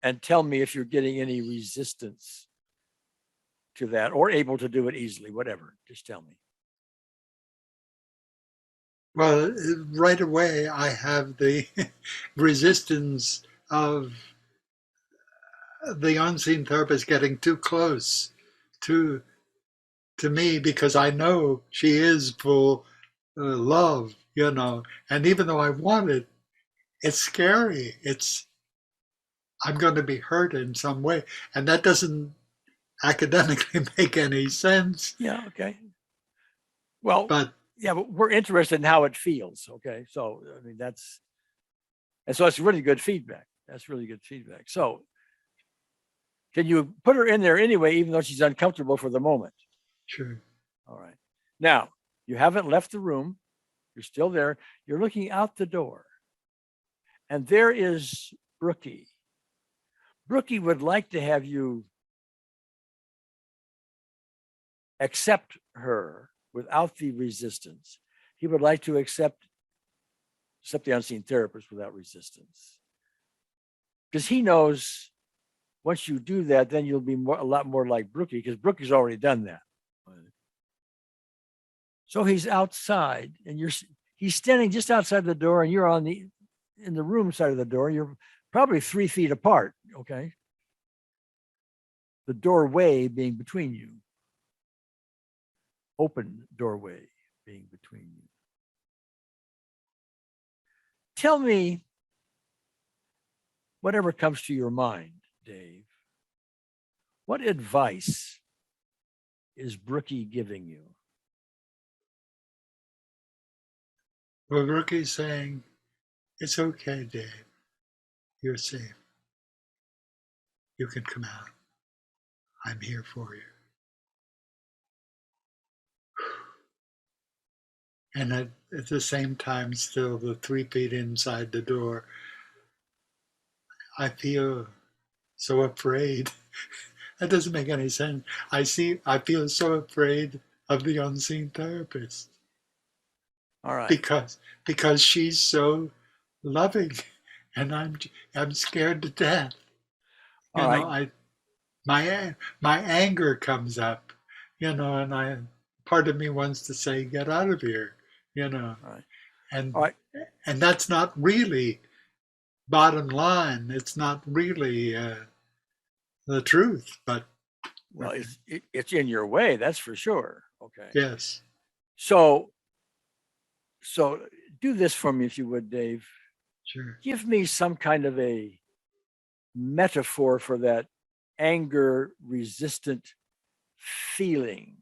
and tell me if you're getting any resistance to that or able to do it easily, whatever. Just tell me. Well, right away, I have the resistance of the unseen therapist getting too close to me, because I know she is full love, and even though I want it, it's scary. I'm going to be hurt in some way. And that doesn't academically make any sense. Yeah. Okay. Well, But yeah, but we're interested in how it feels. Okay. So, I mean, that's really good feedback. That's really good feedback. So, can you put her in there anyway, even though she's uncomfortable for the moment? sure. All right. Now, you haven't left the room. You're still there. You're looking out the door. And there is Brookie. Brookie would like to have you accept her without the resistance. He would like to accept the unseen therapist without resistance. Because he knows once you do that, then you'll be a lot more like Brookie, because Brookie's already done that. So he's outside, and he's standing just outside the door, and you're in the room side of the door. You're probably 3 feet apart. Okay. The doorway being between you. Open doorway being between you. Tell me whatever comes to your mind, Dave. What advice is Brookie giving you? Well, Rookie's saying, it's okay, Dave. You're safe. You can come out. I'm here for you. And at the same time, still the 3 feet inside the door, I feel so afraid. That doesn't make any sense. I feel so afraid of the unseen therapist. All right. Because she's so loving, and I'm scared to death. All right. My anger comes up, and part of me wants to say, get out of here, All right. and All right. and that's not really bottom line. It's not really the truth, but Well, it's in your way, that's for sure. Okay. yes, So do this for me, if you would, Dave. sure. Give me some kind of a metaphor for that anger resistant feeling.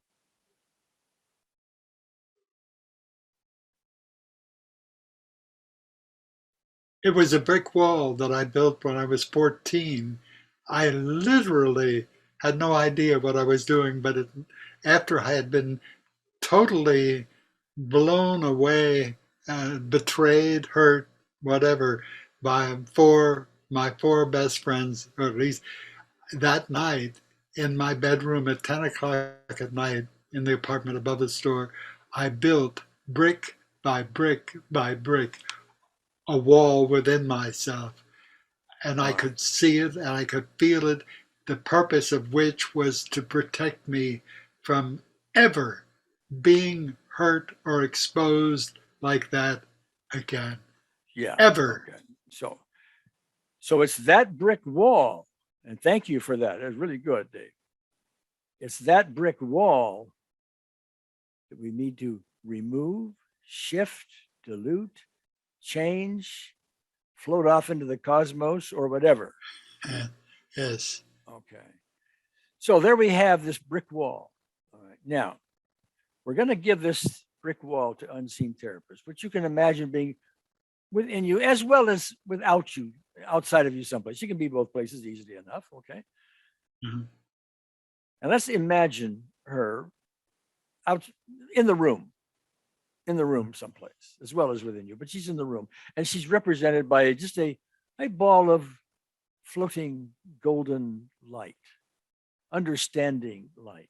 It was a brick wall that I built when I was 14. I literally had no idea what I was doing, but after I had been totally blown away, betrayed, hurt, whatever, by my four best friends, or at least that night in my bedroom at 10 o'clock at night in the apartment above the store, I built brick by brick by brick a wall within myself. And I could see it and I could feel it, the purpose of which was to protect me from ever being hurt or exposed like that again. Yeah. Ever. Okay. So it's that brick wall, and thank you for that. It was really good, Dave. It's that brick wall that we need to remove, shift, dilute, change, float off into the cosmos or whatever. Yes. Okay. So there we have this brick wall. All right. Now, we're going to give this brick wall to unseen therapists, which you can imagine being within you as well as without you, outside of you someplace. You can be both places easily enough. Okay. Mm-hmm. And let's imagine her out in the room someplace, as well as within you, but she's in the room, and she's represented by just a ball of floating golden light, understanding light,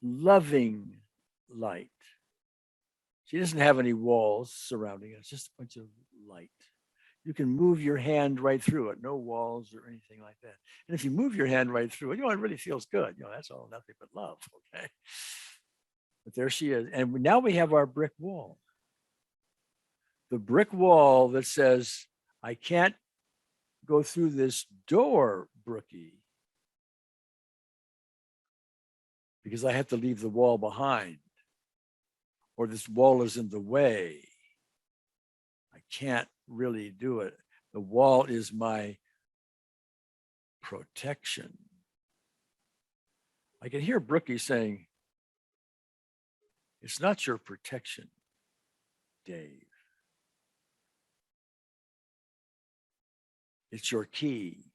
loving light. She doesn't have any walls surrounding it. It's just a bunch of light. You can move your hand right through it, no walls or anything like that. And if you move your hand right through it, it really feels good. That's all nothing but love. Okay. But there she is. And now we have our brick wall. The brick wall that says, I can't go through this door, Brookie, because I have to leave the wall behind, or this wall is in the way. I can't really do it. The wall is my protection. I can hear Brookie saying, it's not your protection, Dave. It's your key.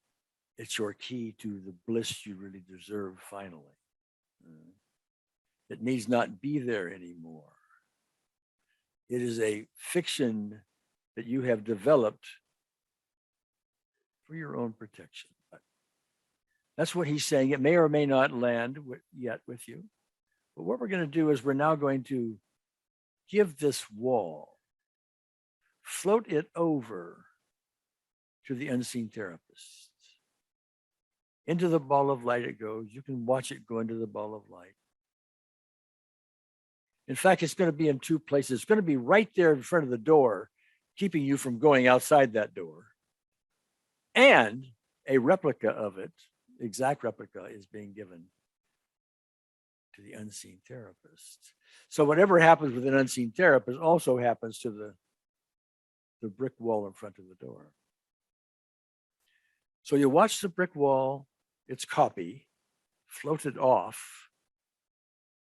It's your key to the bliss you really deserve finally. It needs not be there anymore. It is a fiction that you have developed for your own protection. But that's what he's saying. It may or may not land yet with you. But what we're going to do is we're now going to give this wall, float it over to the unseen therapist. Into the ball of light it goes. You can watch it go into the ball of light. In fact, it's going to be in two places. It's going to be right there in front of the door, keeping you from going outside that door. And a replica of it, exact replica, is being given to the unseen therapist. So whatever happens with an unseen therapist also happens to the brick wall in front of the door. So you watch the brick wall, its copy, floated off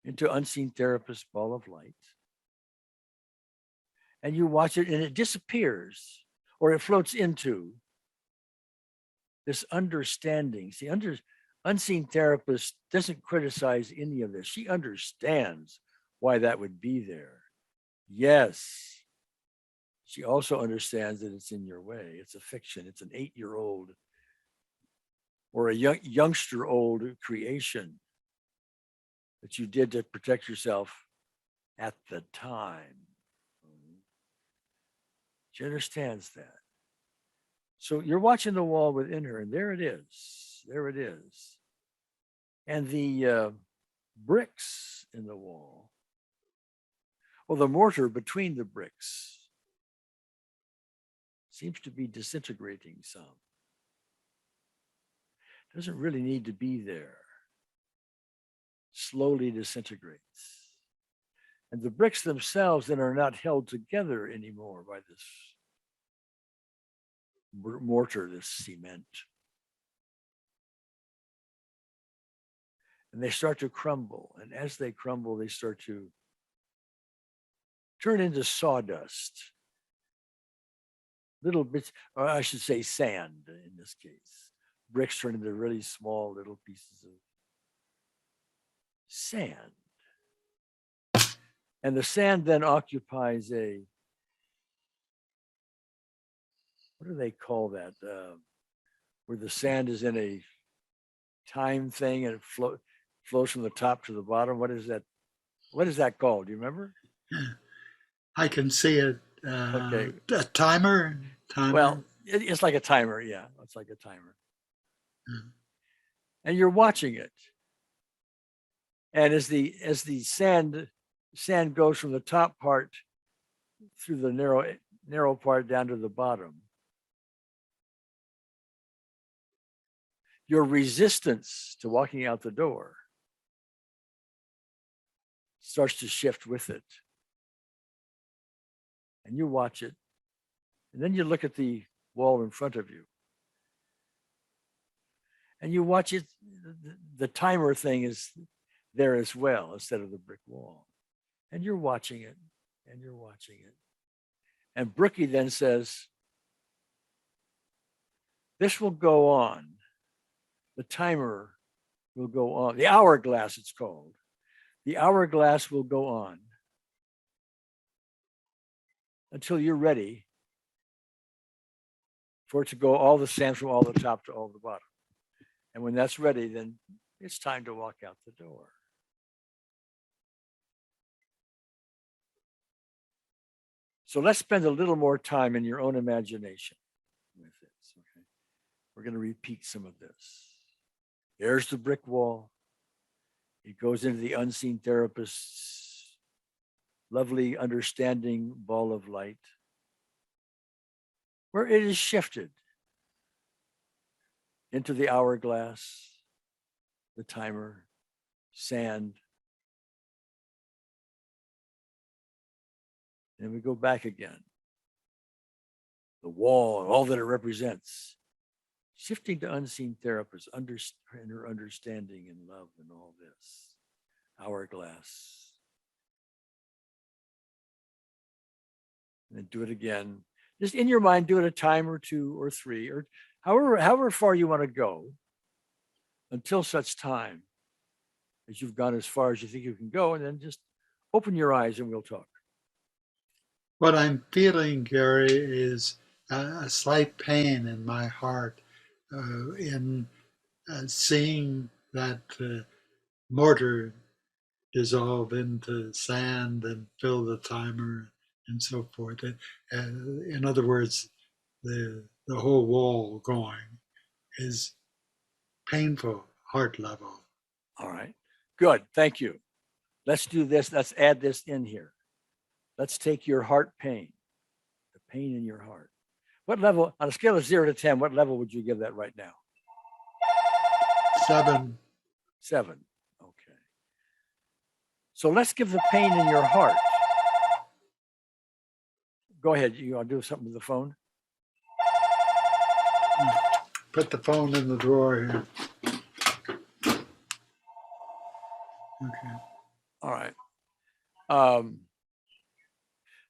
into unseen therapist ball of light. And you watch it and it disappears, or it floats into this understanding. See, unseen therapist doesn't criticize any of this. She understands why that would be there. Yes. She also understands that it's in your way. It's a fiction. It's an 8-year-old or a youngster old creation that you did to protect yourself at the time. She understands that. So you're watching the wall within her, and there it is. There it is. And the bricks in the wall, well, the mortar between the bricks seems to be disintegrating some. Doesn't really need to be there. Slowly disintegrates. And the bricks themselves then are not held together anymore by this mortar, this cement. And they start to crumble. And as they crumble, they start to turn into sawdust. Little bits, or I should say sand in this case. Bricks turn into really small little pieces of sand. And the sand then occupies a, what do they call that? Where the sand is in a time thing and it flows from the top to the bottom. What is that? What is that called? Do you remember? I can see it. Okay. A timer. Well, it's like a timer. Yeah, it's like a timer. And you're watching it. And as the sand goes from the top part through the narrow part down to the bottom, your resistance to walking out the door starts to shift with it. And you watch it. And then you look at the wall in front of you. And you watch it. The timer thing is there as well instead of the brick wall. And you're watching it. And you're watching it. And Brookie then says, this will go on. The timer will go on. The hourglass, it's called. The hourglass will go on until you're ready for it to go all the sand from all the top to all the bottom. And when that's ready, then it's time to walk out the door. So let's spend a little more time in your own imagination with this. Okay? We're going to repeat some of this. There's the brick wall. It goes into the unseen therapist's lovely, understanding ball of light, where it is shifted into the hourglass, the timer, sand. And we go back again. The wall and all that it represents shifting to unseen therapists, inner understanding and love and all this. Hourglass. And then do it again. Just in your mind, do it a time or two or three, or however far you want to go, until such time as you've gone as far as you think you can go, and then just open your eyes and we'll talk. What I'm feeling, Gary, is a slight pain in my heart in seeing that mortar dissolve into sand and fill the timer and so forth. In other words, the whole wall going is painful, heart level. All right. Good. Thank you. Let's do this. Let's add this in here. Let's take your heart pain, the pain in your heart. What level, on a scale of 0 to 10, what level would you give that right now? 7. 7. Okay. So let's give the pain in your heart. Go ahead. You want to do something with the phone? Put the phone in the drawer here. Okay. All right.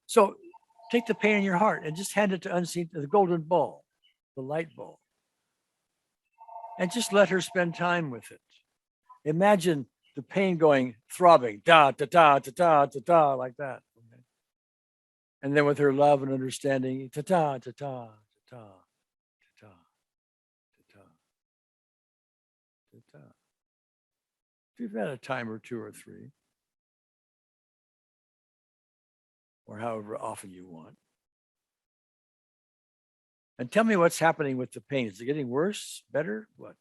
So take the pain in your heart and just hand it to unseen, the golden ball, the light ball, and just let her spend time with it. Imagine the pain going, throbbing, da, da, da, da, da, da, da, like that. Okay? And then with her love and understanding, ta, ta, ta, ta, ta, ta, ta, ta, ta, ta. Do that a time or two or three, or however often you want. And tell me what's happening with the pain. Is it getting worse, better, what?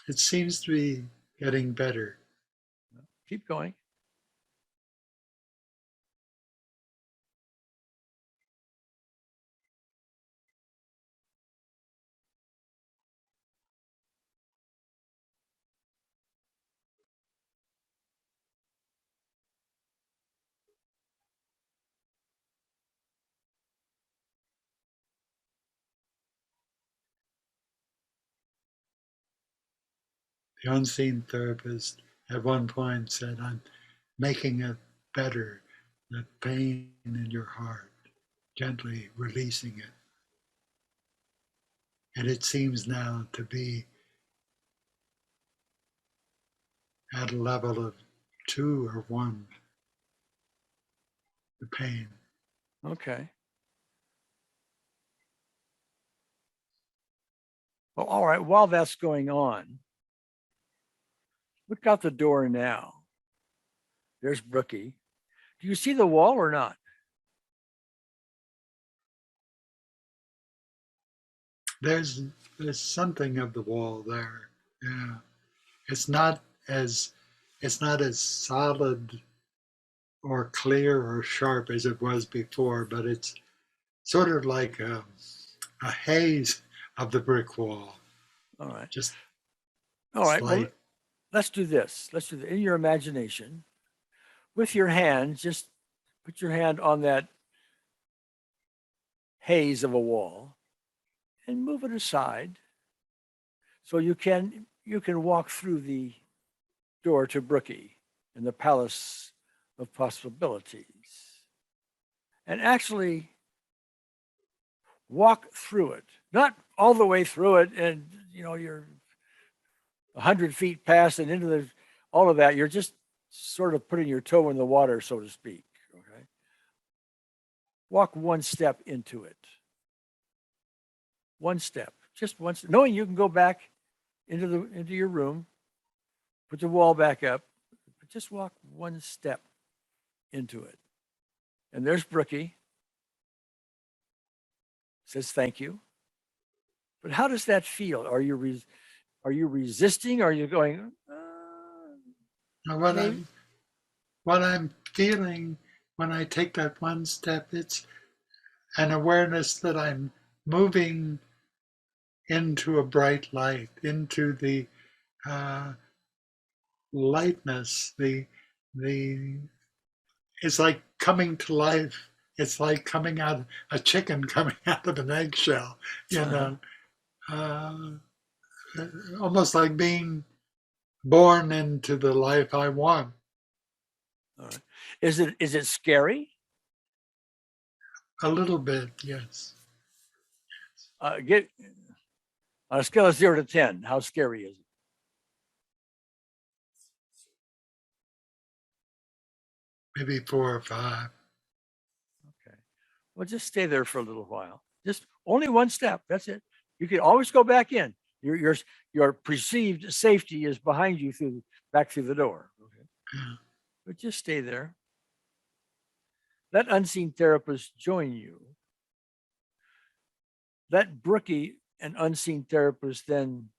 It seems to be getting better. Keep going. The unseen therapist at one point said, I'm making it better, the pain in your heart, gently releasing it. And it seems now to be at a level of 2 or 1, the pain. Okay. Well, all right. While that's going on, look out the door now. There's Brookie. Do you see the wall or not? There's something of the wall there. Yeah. It's not as solid or clear or sharp as it was before, but it's sort of like a haze of the brick wall. All right. Just all right. slight. Well, let's do this. Let's do this. In your imagination, with your hand, just put your hand on that haze of a wall and move it aside so you can walk through the door to Brookie in the palace of possibilities and actually walk through it, not all the way through it and you're 100 feet past and into all of that. You're just sort of putting your toe in the water, so to speak. Okay. Walk one step into it. One step, just one step, knowing you can go back into your room, put the wall back up, but just walk one step into it. And there's Brookie. Says thank you. But how does that feel? Are you resisting? Are you going? What I'm feeling when I take that one step, it's an awareness that I'm moving into a bright light, into the lightness, the it's like coming to life. It's like coming out a chicken coming out of an eggshell, you know. uh, almost like being born into the life I want. All right. Is it scary? A little bit, yes. Get on a scale of 0 to 10. How scary is it? Maybe 4 or 5. Okay. Well, just stay there for a little while. Just only one step. That's it. You can always go back in. Your perceived safety is behind you back through the door. Okay. Yeah. But just stay there. Let unseen therapists join you. Let Brookie, an unseen therapist, then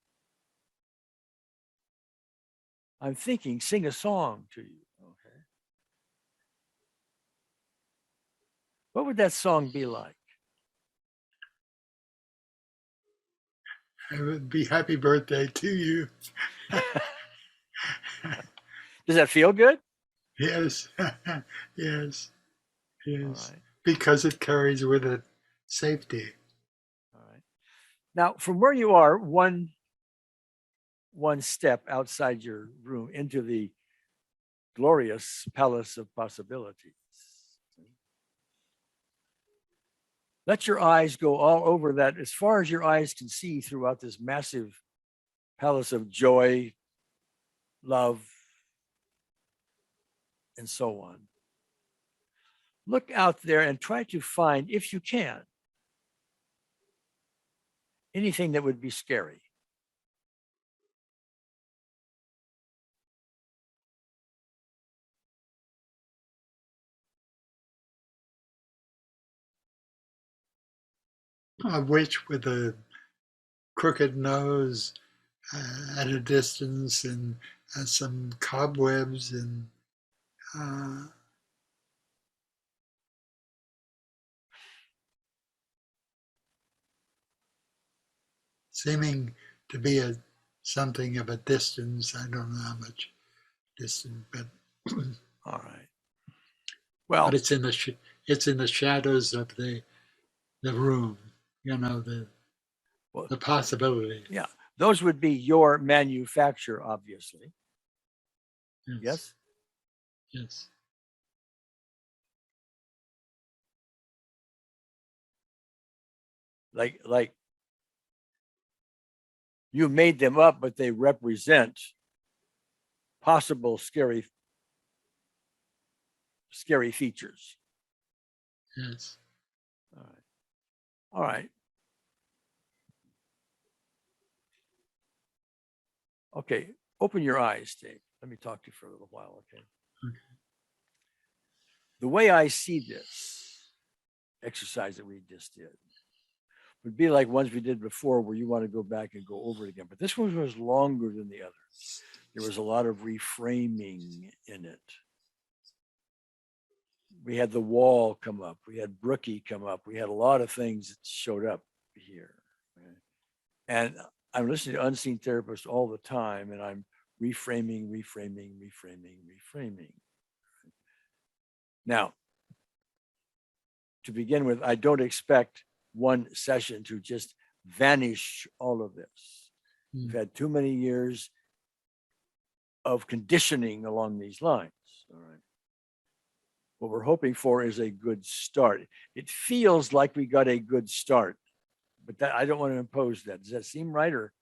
I'm thinking, sing a song to you. Okay. What would that song be like? It would be happy birthday to you. Does that feel good? Yes, yes, All yes. right. Because it carries with it safety. All right. Now, from where you are, one step outside your room into the glorious palace of possibilities. Let your eyes go all over that as far as your eyes can see throughout this massive palace of joy, love, and so on. Look out there and try to find, if you can, anything that would be scary. A witch with a crooked nose at a distance and some cobwebs and uh, seeming to be something of a distance. I don't know how much distance, but All right. Well, it's in the shadows of the room. You know well, the possibility. yeah, those would be your manufacture, obviously. Yes. Yes. Yes. Like you made them up, but they represent possible scary features. Yes. All right. All right. Okay. Open your eyes, Dave. Let me talk to you for a little while, okay? Okay. The way I see this exercise that we just did would be like ones we did before where you want to go back and go over it again. But this one was longer than the others. There was a lot of reframing in it. We had the wall come up. We had Brookie come up. We had a lot of things that showed up here. And I'm listening to unseen therapists all the time, and I'm reframing. Now, to begin with, I don't expect one session to just vanish all of this. We've had too many years of conditioning along these lines. All right. What we're hoping for is a good start. It feels like we got a good start, but that I don't want to impose that. Does that seem right? Or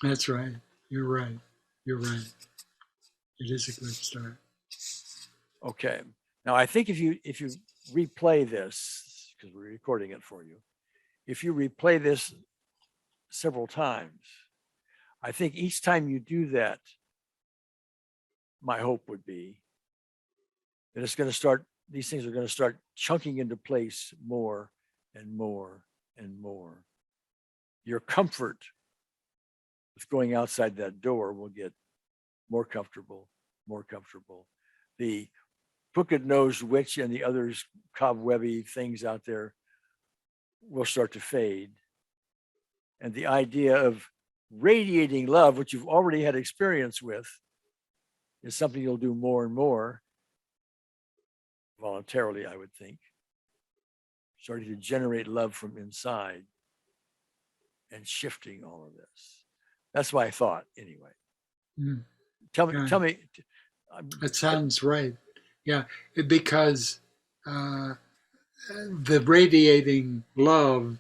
That's right. You're right. You're right. It is a good start. okay. Now I think if you replay this, because we're recording it for you, if you replay this several times, I think each time you do that, my hope would be that it's going to start, these things are going to start chunking into place more and more and more. Your comfort with going outside that door will get more comfortable, more comfortable. The crooked-nosed witch and the others cobwebby things out there will start to fade. And the idea of radiating love, which you've already had experience with, is something you'll do more and more voluntarily, I would think. Starting to generate love from inside. and shifting all of this. That's what I thought anyway. Mm. Tell Yeah. me. That sounds right. Yeah, because the radiating love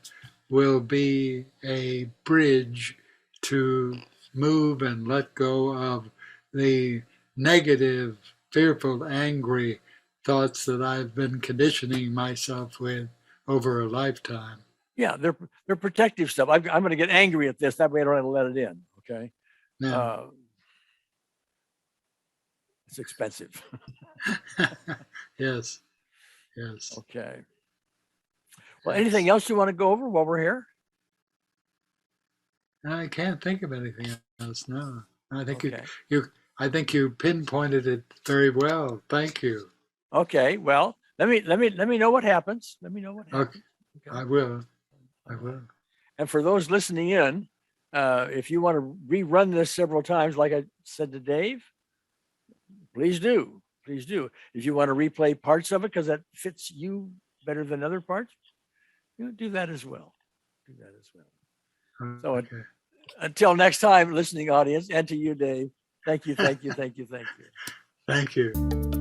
will be a bridge to move and let go of the negative, fearful, angry thoughts that I've been conditioning myself with over a lifetime. Yeah, they're protective stuff. I'm going to get angry at this. That way I don't have to let it in. Okay. Yeah. It's expensive. Yes. Yes. Okay. Well, anything else you want to go over while we're here? I can't think of anything else. No, I think Okay. I think you pinpointed it very well. Thank you. Okay. Well, let me know what happens. Let me know what happens. Okay. I will. I will. And for those listening in, if you want to rerun this several times, like I said to Dave, please do. Please do. If you want to replay parts of it because that fits you better than other parts, do that as well. Do that as well. So until next time, listening audience, and to you, Dave, thank you, thank you, thank you, thank you. Thank you.